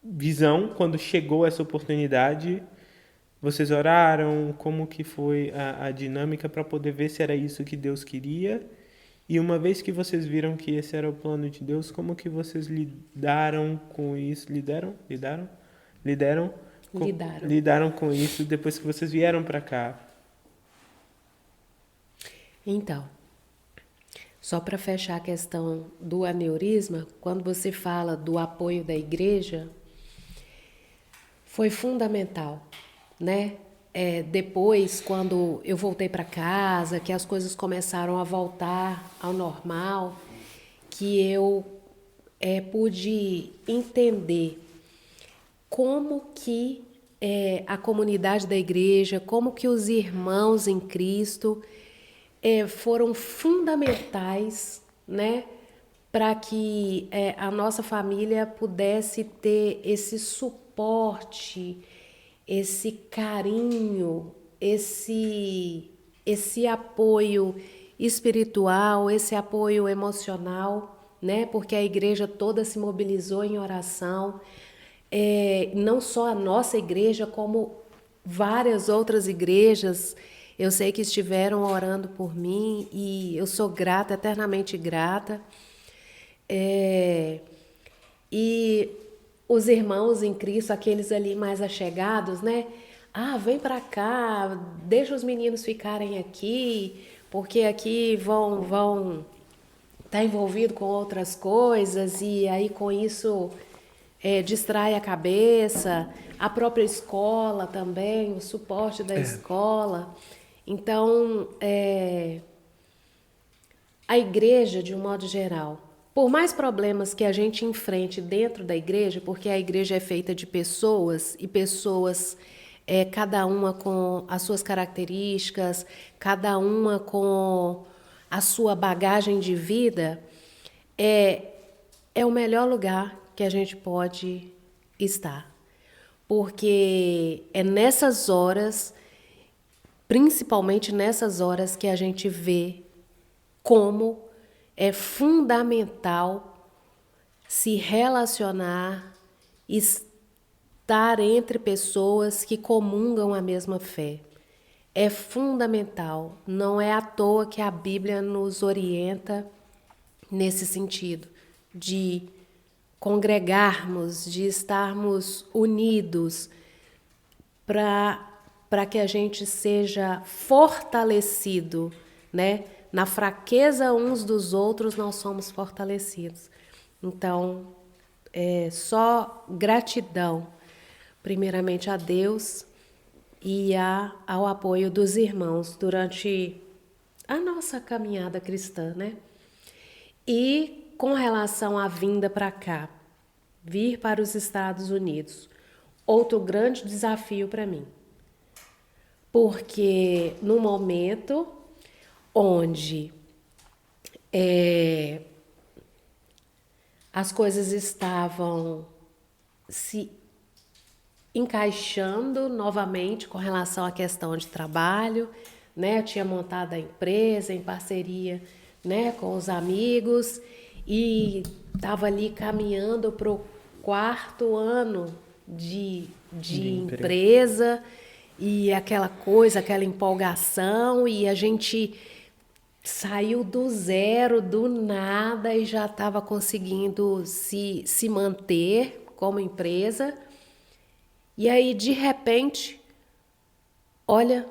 Speaker 1: visão quando chegou essa oportunidade? Vocês oraram? Como que foi a dinâmica para poder ver se era isso que Deus queria? E uma vez que vocês viram que esse era o plano de Deus, como que vocês lidaram com isso? Lidaram?
Speaker 3: Lidaram.
Speaker 1: Lidaram com isso depois que vocês vieram para cá?
Speaker 3: Então, só para fechar a questão do aneurisma, quando você fala do apoio da igreja, foi fundamental, né? Depois, quando eu voltei para casa, que as coisas começaram a voltar ao normal, que eu pude entender como que a comunidade da igreja, como que os irmãos em Cristo foram fundamentais, né, para que a nossa família pudesse ter esse suporte, esse carinho, esse apoio espiritual, esse apoio emocional, né? Porque a igreja toda se mobilizou em oração, não só a nossa igreja, como várias outras igrejas. Eu sei que estiveram orando por mim e eu sou grata, eternamente grata. E os irmãos em Cristo, aqueles ali mais achegados, né? Ah, vem para cá, deixa os meninos ficarem aqui, porque aqui vão estar envolvido com outras coisas e aí com isso distrai a cabeça. A própria escola também, o suporte da escola. Então, a igreja, de um modo geral, por mais problemas que a gente enfrente dentro da igreja, porque a igreja é feita de pessoas, e pessoas, cada uma com as suas características, cada uma com a sua bagagem de vida, é o melhor lugar que a gente pode estar. Porque é nessas horas, principalmente nessas horas, que a gente vê como é fundamental se relacionar, estar entre pessoas que comungam a mesma fé. É fundamental. Não é à toa que a Bíblia nos orienta nesse sentido, de congregarmos, de estarmos unidos para que a gente seja fortalecido, né? Na fraqueza uns dos outros, nós somos fortalecidos. Então, só gratidão, primeiramente a Deus e ao apoio dos irmãos durante a nossa caminhada cristã, né? E com relação à vinda para cá, vir para os Estados Unidos, outro grande desafio para mim. Porque no momento onde as coisas estavam se encaixando novamente com relação à questão de trabalho, né? Eu tinha montado a empresa em parceria, né, com os amigos e estava ali caminhando para o 4º ano de empresa e aquela coisa, aquela empolgação, e a gente saiu do zero, do nada, e já estava conseguindo se manter como empresa. E aí, de repente, olha,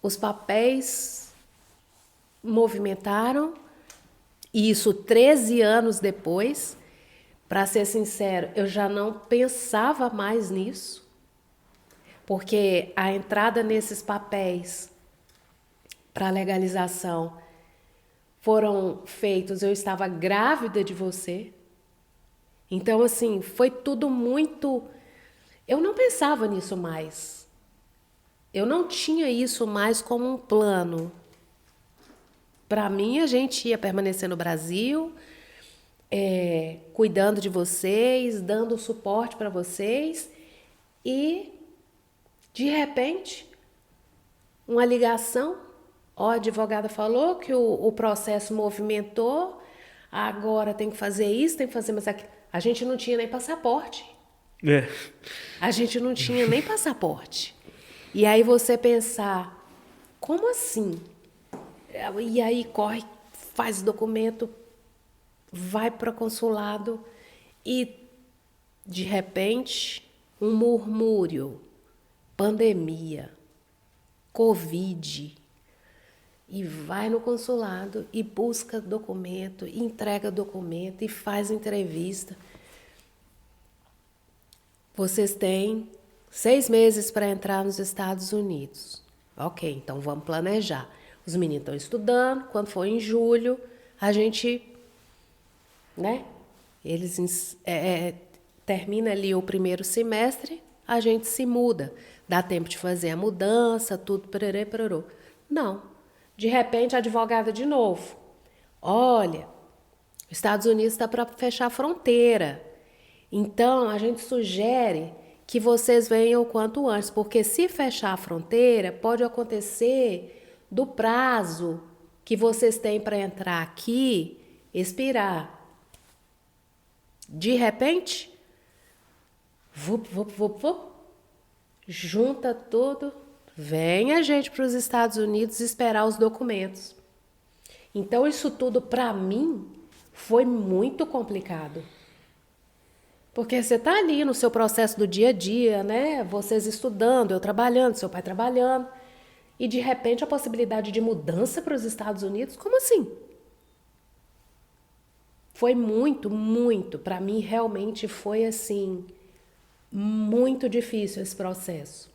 Speaker 3: os papéis movimentaram, e isso 13 anos depois. Para ser sincero, eu já não pensava mais nisso, porque a entrada nesses papéis para legalização foram feitos, eu estava grávida de você. Então, assim, foi tudo muito... Eu não pensava nisso mais. Eu não tinha isso mais como um plano. Para mim, a gente ia permanecer no Brasil, cuidando de vocês, dando suporte para vocês, e, de repente, uma ligação, a advogada falou que o processo movimentou, agora tem que fazer isso, tem que fazer mais aquilo. A gente não tinha nem passaporte. A gente não tinha nem passaporte. E aí você pensar, como assim? E aí corre, faz documento, vai para o consulado e, de repente, um murmúrio, pandemia, Covid, e vai no consulado e busca documento, e entrega documento e faz entrevista. Vocês têm 6 meses para entrar nos Estados Unidos. Ok, então vamos planejar. Os meninos estão estudando, quando for em julho, a gente, né? Eles termina ali o 1º semestre, a gente se muda. Dá tempo de fazer a mudança, tudo, pererê, perorô. Não. De repente, a advogada de novo. Olha, os Estados Unidos está para fechar a fronteira. Então, a gente sugere que vocês venham o quanto antes, porque se fechar a fronteira, pode acontecer do prazo que vocês têm para entrar aqui expirar. De repente, vup, vup, vup, vup, junta tudo, vem a gente para os Estados Unidos esperar os documentos. Então, isso tudo, para mim, foi muito complicado. Porque você está ali no seu processo do dia a dia, né? Vocês estudando, eu trabalhando, seu pai trabalhando. E, de repente, a possibilidade de mudança para os Estados Unidos, como assim? Foi muito, para mim realmente foi assim, muito difícil esse processo.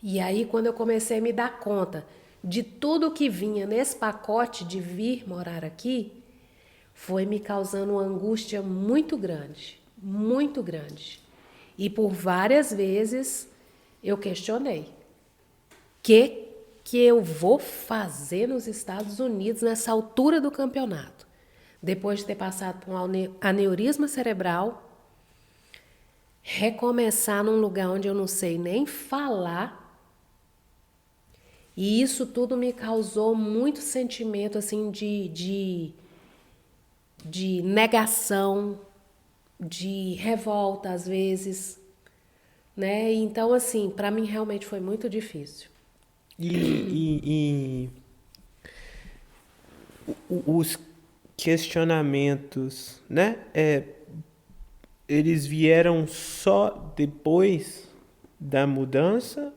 Speaker 3: E aí, quando eu comecei a me dar conta de tudo que vinha nesse pacote de vir morar aqui, foi me causando uma angústia muito grande, muito grande. E por várias vezes eu questionei: que eu vou fazer nos Estados Unidos nessa altura do campeonato? Depois de ter passado por um aneurisma cerebral, recomeçar num lugar onde eu não sei nem falar. E isso tudo me causou muito sentimento assim de negação, de revolta às vezes, né? Então, assim, para mim realmente foi muito difícil.
Speaker 1: E os questionamentos, né? Eles vieram só depois da mudança?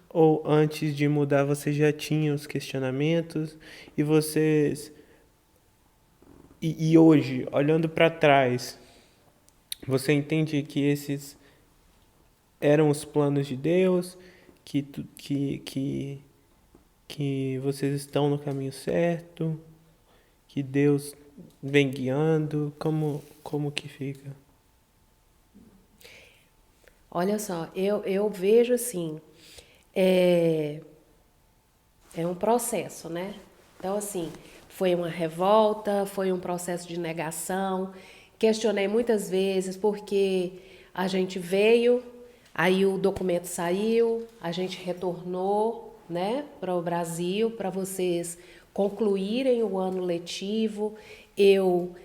Speaker 1: Ou antes de mudar você já tinha os questionamentos e vocês... E hoje, olhando para trás, você entende que esses eram os planos de Deus, que vocês estão no caminho certo, que Deus vem guiando? Como que fica?
Speaker 3: Olha só, eu vejo assim, é um processo, né? Então, assim, foi uma revolta, foi um processo de negação. Questionei muitas vezes porque a gente veio, aí o documento saiu, a gente retornou, né, para o Brasil para vocês concluírem o ano letivo. Eu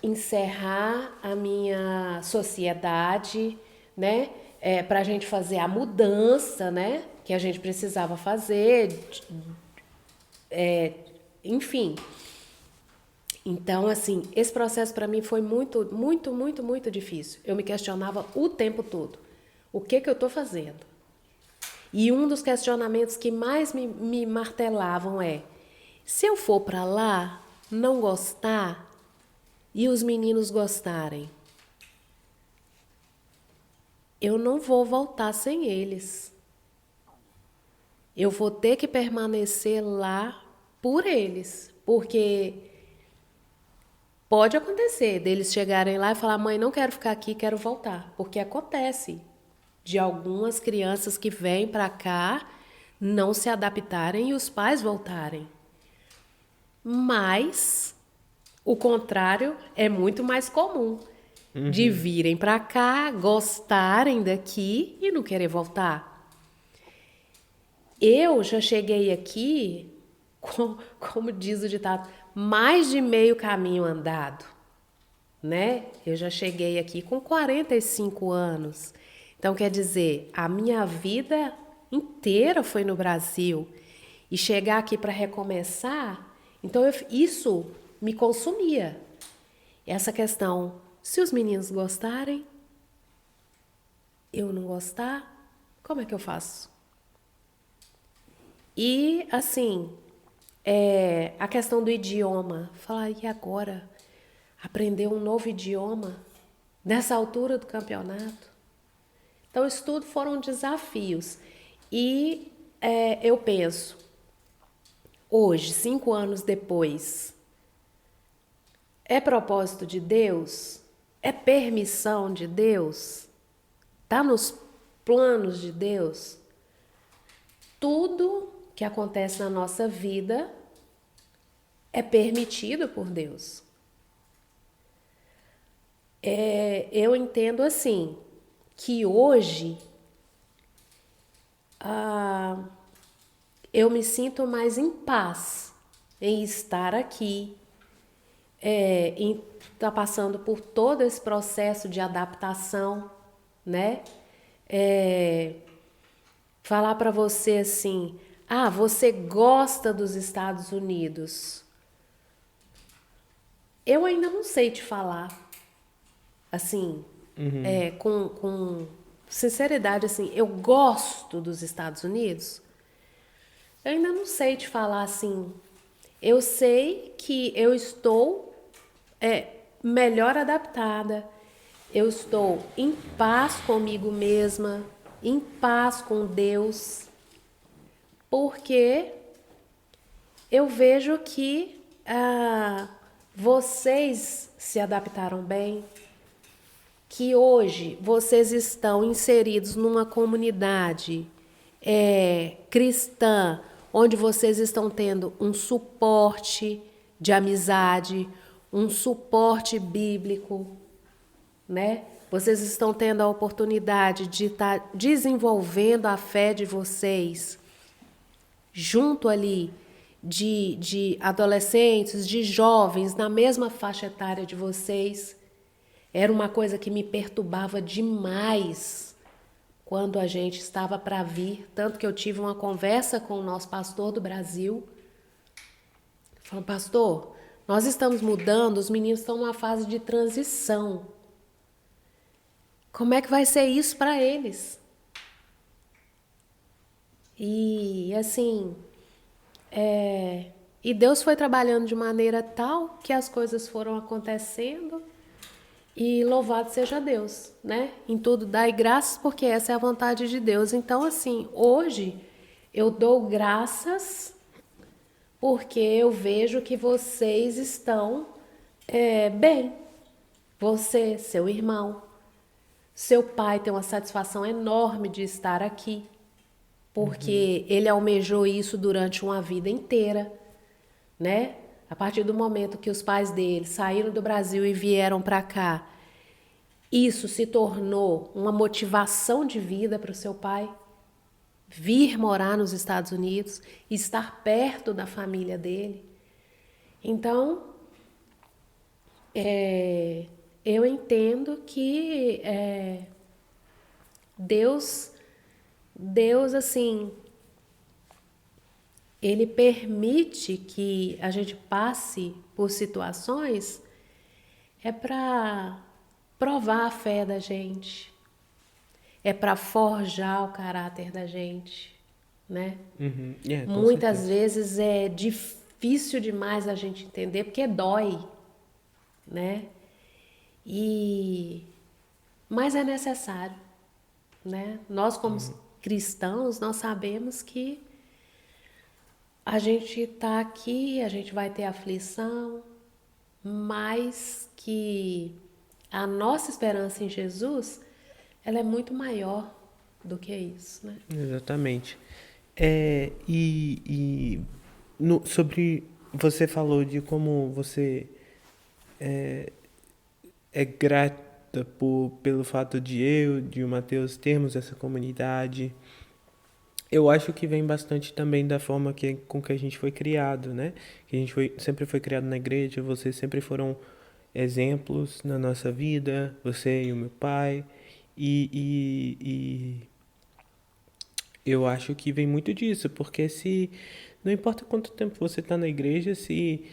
Speaker 3: encerrar a minha sociedade, né? Para a gente fazer a mudança, né? Que a gente precisava fazer, enfim. Então, assim, esse processo para mim foi muito difícil. Eu me questionava o tempo todo. O que eu estou fazendo? E um dos questionamentos que mais me martelavam é: se eu for para lá, não gostar e os meninos gostarem, eu não vou voltar sem eles. Eu vou ter que permanecer lá por eles, porque pode acontecer deles chegarem lá e falar: mãe, não quero ficar aqui, quero voltar. Porque acontece de algumas crianças que vêm para cá não se adaptarem e os pais voltarem. Mas o contrário é muito mais comum. De virem para cá, gostarem daqui e não querer voltar. Eu já cheguei aqui, como diz o ditado, mais de meio caminho andado, né? Eu já cheguei aqui com 45 anos. Então, quer dizer, a minha vida inteira foi no Brasil. E chegar aqui para recomeçar, então isso me consumia. Essa questão, se os meninos gostarem, eu não gostar, como é que eu faço? E, assim, a questão do idioma. Falar, e agora? Aprender um novo idioma nessa altura do campeonato? Então, isso tudo foram desafios. E eu penso, hoje, 5 anos depois, é propósito de Deus? É permissão de Deus? está nos planos de Deus, tudo que acontece na nossa vida é permitido por Deus. Eu entendo assim, que hoje eu me sinto mais em paz em estar aqui, em estar passando por todo esse processo de adaptação, né? Falar para você assim, você gosta dos Estados Unidos? Eu ainda não sei te falar, assim, com sinceridade, assim, eu gosto dos Estados Unidos? Eu ainda não sei te falar assim. Eu sei que eu estou melhor adaptada, eu estou em paz comigo mesma, em paz com Deus, porque eu vejo que vocês se adaptaram bem, que hoje vocês estão inseridos numa comunidade cristã, onde vocês estão tendo um suporte de amizade, um suporte bíblico, né? Vocês estão tendo a oportunidade de estar desenvolvendo a fé de vocês junto ali de adolescentes, de jovens na mesma faixa etária de vocês. Era uma coisa que me perturbava demais quando a gente estava para vir, tanto que eu tive uma conversa com o nosso pastor do Brasil, falando, pastor, nós estamos mudando, os meninos estão numa fase de transição. Como é que vai ser isso para eles? E assim, e Deus foi trabalhando de maneira tal que as coisas foram acontecendo. E louvado seja Deus, né? Em tudo dai graças, porque essa é a vontade de Deus. Então, assim, hoje eu dou graças porque eu vejo que vocês estão bem. Você, seu irmão, seu pai tem uma satisfação enorme de estar aqui, porque ele almejou isso durante uma vida inteira, né? A partir do momento que os pais dele saíram do Brasil e vieram para cá, isso se tornou uma motivação de vida para o seu pai. Vir morar nos Estados Unidos, estar perto da família dele. Então, eu entendo que Deus, assim, Ele permite que a gente passe por situações para provar a fé da gente, para forjar o caráter da gente, né?
Speaker 1: Com
Speaker 3: Muitas
Speaker 1: certeza.
Speaker 3: vezes é difícil demais a gente entender, porque dói, né? Mas é necessário, né? Nós como cristãos, nós sabemos que a gente está aqui, a gente vai ter aflição, mas que a nossa esperança em Jesus, ela é muito maior do que isso, né?
Speaker 1: Exatamente. Sobre, você falou de como você é grata pelo fato de o Mateus termos essa comunidade. Eu acho que vem bastante também da forma com que a gente foi criado, né? Que a gente sempre foi criado na igreja, vocês sempre foram exemplos na nossa vida, você e o meu pai. E eu acho que vem muito disso, porque não importa quanto tempo você está na igreja, se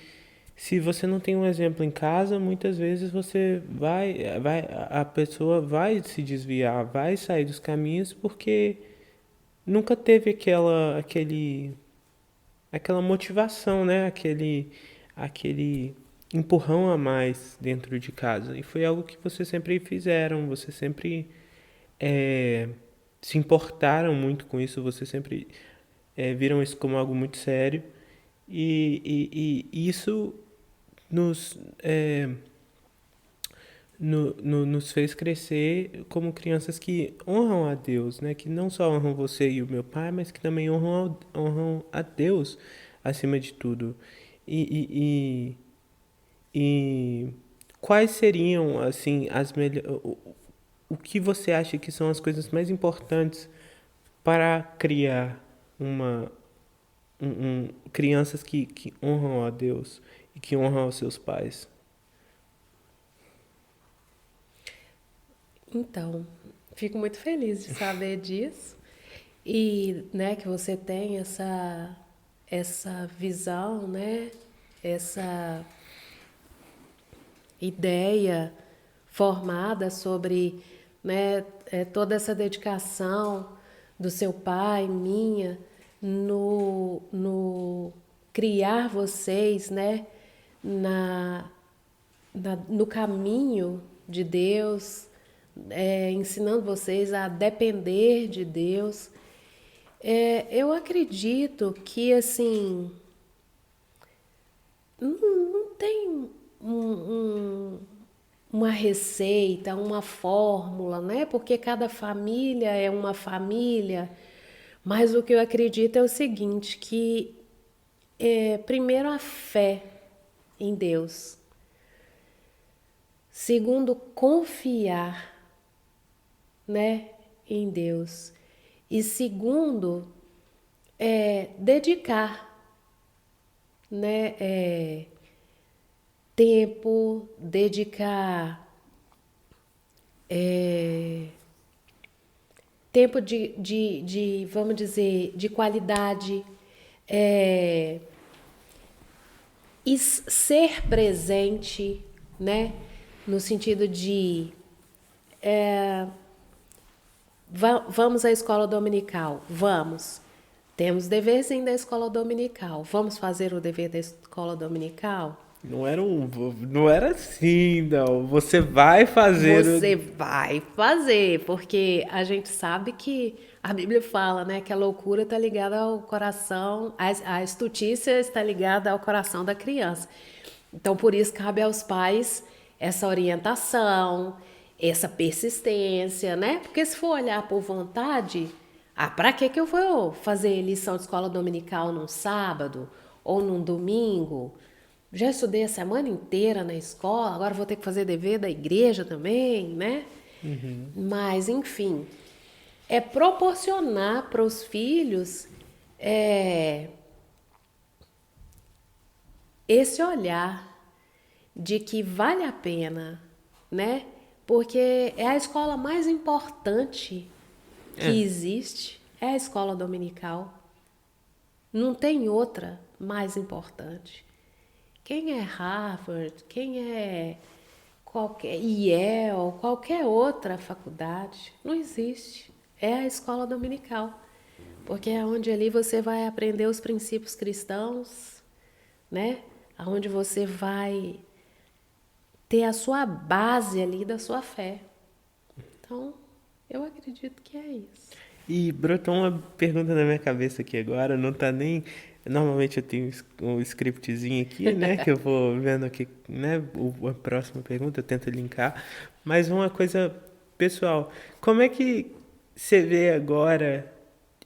Speaker 1: você não tem um exemplo em casa, muitas vezes a pessoa vai se desviar, vai sair dos caminhos porque nunca teve aquela motivação, né? Aquele empurrão a mais dentro de casa. E foi algo que vocês sempre fizeram, vocês sempre se importaram muito com isso, vocês sempre viram isso como algo muito sério. E isso nos nos fez crescer como crianças que honram a Deus, né? Que não só honram você e o meu pai, mas que também honram a Deus acima de tudo. E, e quais seriam, assim, o que você acha que são as coisas mais importantes para criar crianças que honram a Deus e que honram os seus pais?
Speaker 3: Então, fico muito feliz de saber disso e, né, que você tem essa visão, né, essa ideia formada sobre, né, toda essa dedicação do seu pai, minha, no criar vocês, né, na, no caminho de Deus, ensinando vocês a depender de Deus. Eu acredito que, assim, não tem uma receita, uma fórmula, né? Porque cada família é uma família. Mas o que eu acredito é o seguinte, que primeiro a fé em Deus. Segundo, confiar, né, em Deus. E segundo, dedicar, né, tempo, dedicar tempo vamos dizer, de qualidade, e ser presente, né, no sentido de vamos à escola dominical, vamos. Temos dever sim da escola dominical. Vamos fazer o dever da escola dominical?
Speaker 1: Não era assim, não. Você vai fazer
Speaker 3: Você vai fazer, porque a gente sabe que a Bíblia fala, né, que a loucura está ligada ao coração, a estutícia está ligada ao coração da criança. Então, por isso cabe aos pais essa orientação, essa persistência, né? Porque se for olhar por vontade, para que eu vou fazer lição de escola dominical num sábado ou num domingo? Já estudei a semana inteira na escola, agora vou ter que fazer dever da igreja também, né? Mas, enfim, é proporcionar para os filhos esse olhar de que vale a pena, né? Porque é a escola mais importante que existe, é a escola dominical. Não tem outra mais importante. Quem é Harvard, quem é qualquer Yale, qualquer outra faculdade, não existe. É a escola dominical. Porque é onde ali você vai aprender os princípios cristãos, né? Onde você vai ter a sua base ali da sua fé. Então, eu acredito que é isso.
Speaker 1: E brotou uma pergunta na minha cabeça aqui agora, não tá nem. Normalmente eu tenho um scriptzinho aqui, né? Que eu vou vendo aqui, né? A próxima pergunta, eu tento linkar. Mas uma coisa pessoal, como é que você vê agora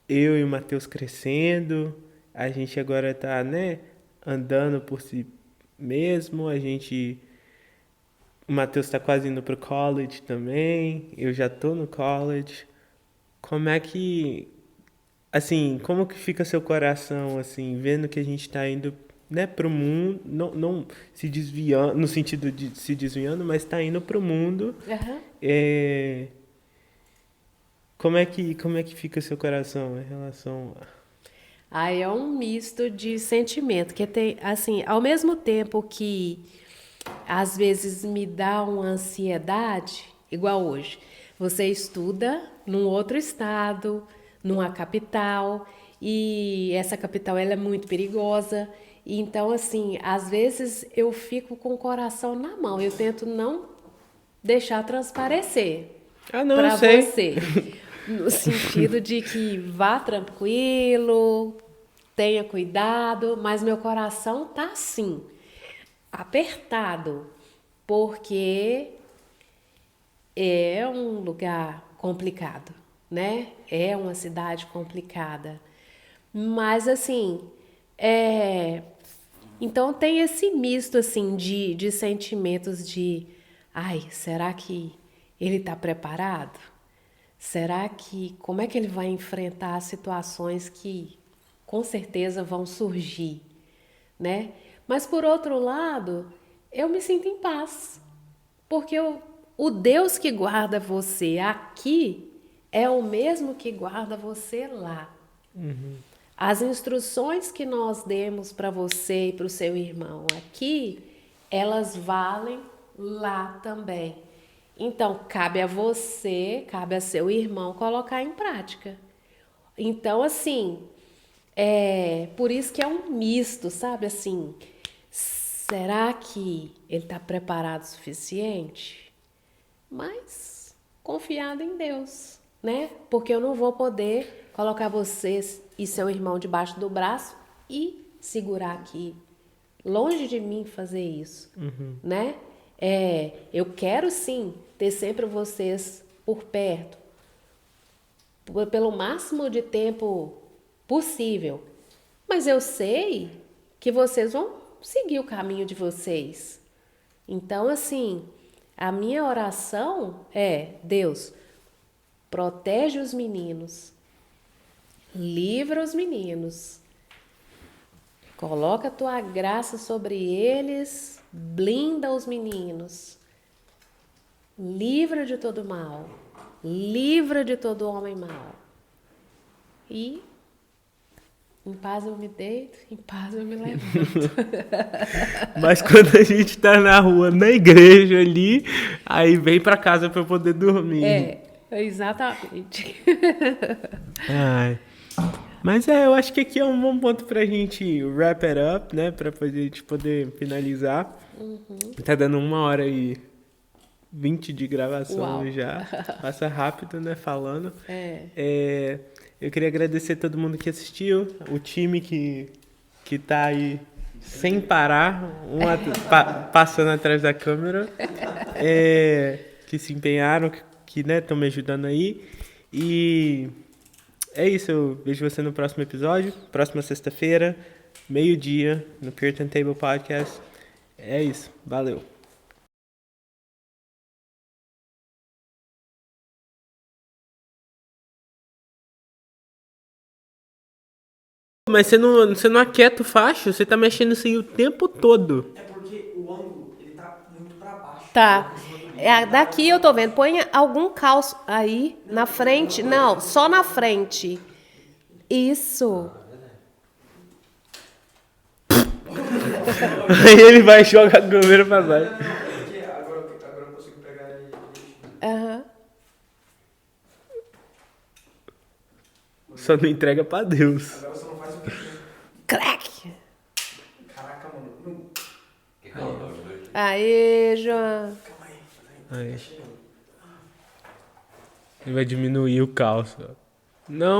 Speaker 1: eu e o Matheus crescendo? A gente agora tá, né? Andando por si mesmo, a gente. O Matheus tá quase indo pro college também, eu já tô no college. Como é que, assim, como que fica seu coração, assim, vendo que a gente está indo, né, pro mundo, não se desviando, no sentido de se desviando, mas está indo pro mundo.
Speaker 3: Uhum.
Speaker 1: É, como é que fica seu coração em relação
Speaker 3: Aí é um misto de sentimento, que tem, assim, ao mesmo tempo que às vezes me dá uma ansiedade, igual hoje. Você estuda num outro estado, numa capital, e essa capital ela é muito perigosa. E então, assim, às vezes eu fico com o coração na mão, eu tento não deixar transparecer
Speaker 1: Ah, não, eu
Speaker 3: para
Speaker 1: sei.
Speaker 3: você, no sentido de que vá tranquilo, tenha cuidado, mas meu coração tá assim, apertado, porque é um lugar complicado, né? É uma cidade complicada. Mas, assim, então tem esse misto, assim, de sentimentos de... Ai, será que ele está preparado? Será que... Como é que ele vai enfrentar situações que, com certeza, vão surgir, né? Mas, por outro lado, eu me sinto em paz. Porque o Deus que guarda você aqui é o mesmo que guarda você lá. As instruções que nós demos para você e para o seu irmão aqui, elas valem lá também. Então, cabe a você, cabe a seu irmão colocar em prática. Então, assim, por isso que é um misto, sabe? Assim, será que ele está preparado o suficiente? Mas confiado em Deus, né? Porque eu não vou poder colocar vocês e seu irmão debaixo do braço e segurar aqui. Longe de mim fazer isso, né? Eu quero sim ter sempre vocês por perto, pelo máximo de tempo possível. Mas eu sei que vocês vão seguir o caminho de vocês. Então, assim, a minha oração é: Deus, protege os meninos, livra os meninos, coloca a tua graça sobre eles, blinda os meninos, livra de todo mal, livra de todo homem mau. E em paz eu me deito, em paz eu me levanto.
Speaker 1: Mas quando a gente tá na rua, na igreja ali, aí vem pra casa pra eu poder dormir.
Speaker 3: Exatamente.
Speaker 1: Ai. Mas eu acho que aqui é um bom ponto pra gente wrap it up, né? Pra gente poder finalizar. Tá dando 1h20 de gravação.
Speaker 3: Uau.
Speaker 1: Já. Passa rápido, né? Falando. Eu queria agradecer a todo mundo que assistiu, o time que tá aí sem parar, passando atrás da câmera, que se empenharam, que né, estão me ajudando aí. E é isso, eu vejo você no próximo episódio, próxima sexta-feira, 12h, no Puritan Table Podcast. É isso, valeu. Mas você não aquieta o facho, você tá mexendo isso aí o tempo todo.
Speaker 2: É porque o ângulo, ele tá muito pra baixo.
Speaker 3: Tá. Daqui eu tô vendo. Põe algum calço aí na frente. Não, só na frente. Isso.
Speaker 1: Aí ele vai jogar a câmera pra baixo.
Speaker 2: Porque agora eu consigo pegar ele.
Speaker 3: Aham.
Speaker 1: Só não entrega pra Deus.
Speaker 2: Agora você não faz o que?
Speaker 3: Crack.
Speaker 2: Caraca, mano.
Speaker 3: Aê, João.
Speaker 2: Calma aí.
Speaker 1: Aí. Ele vai diminuir o calço. Não.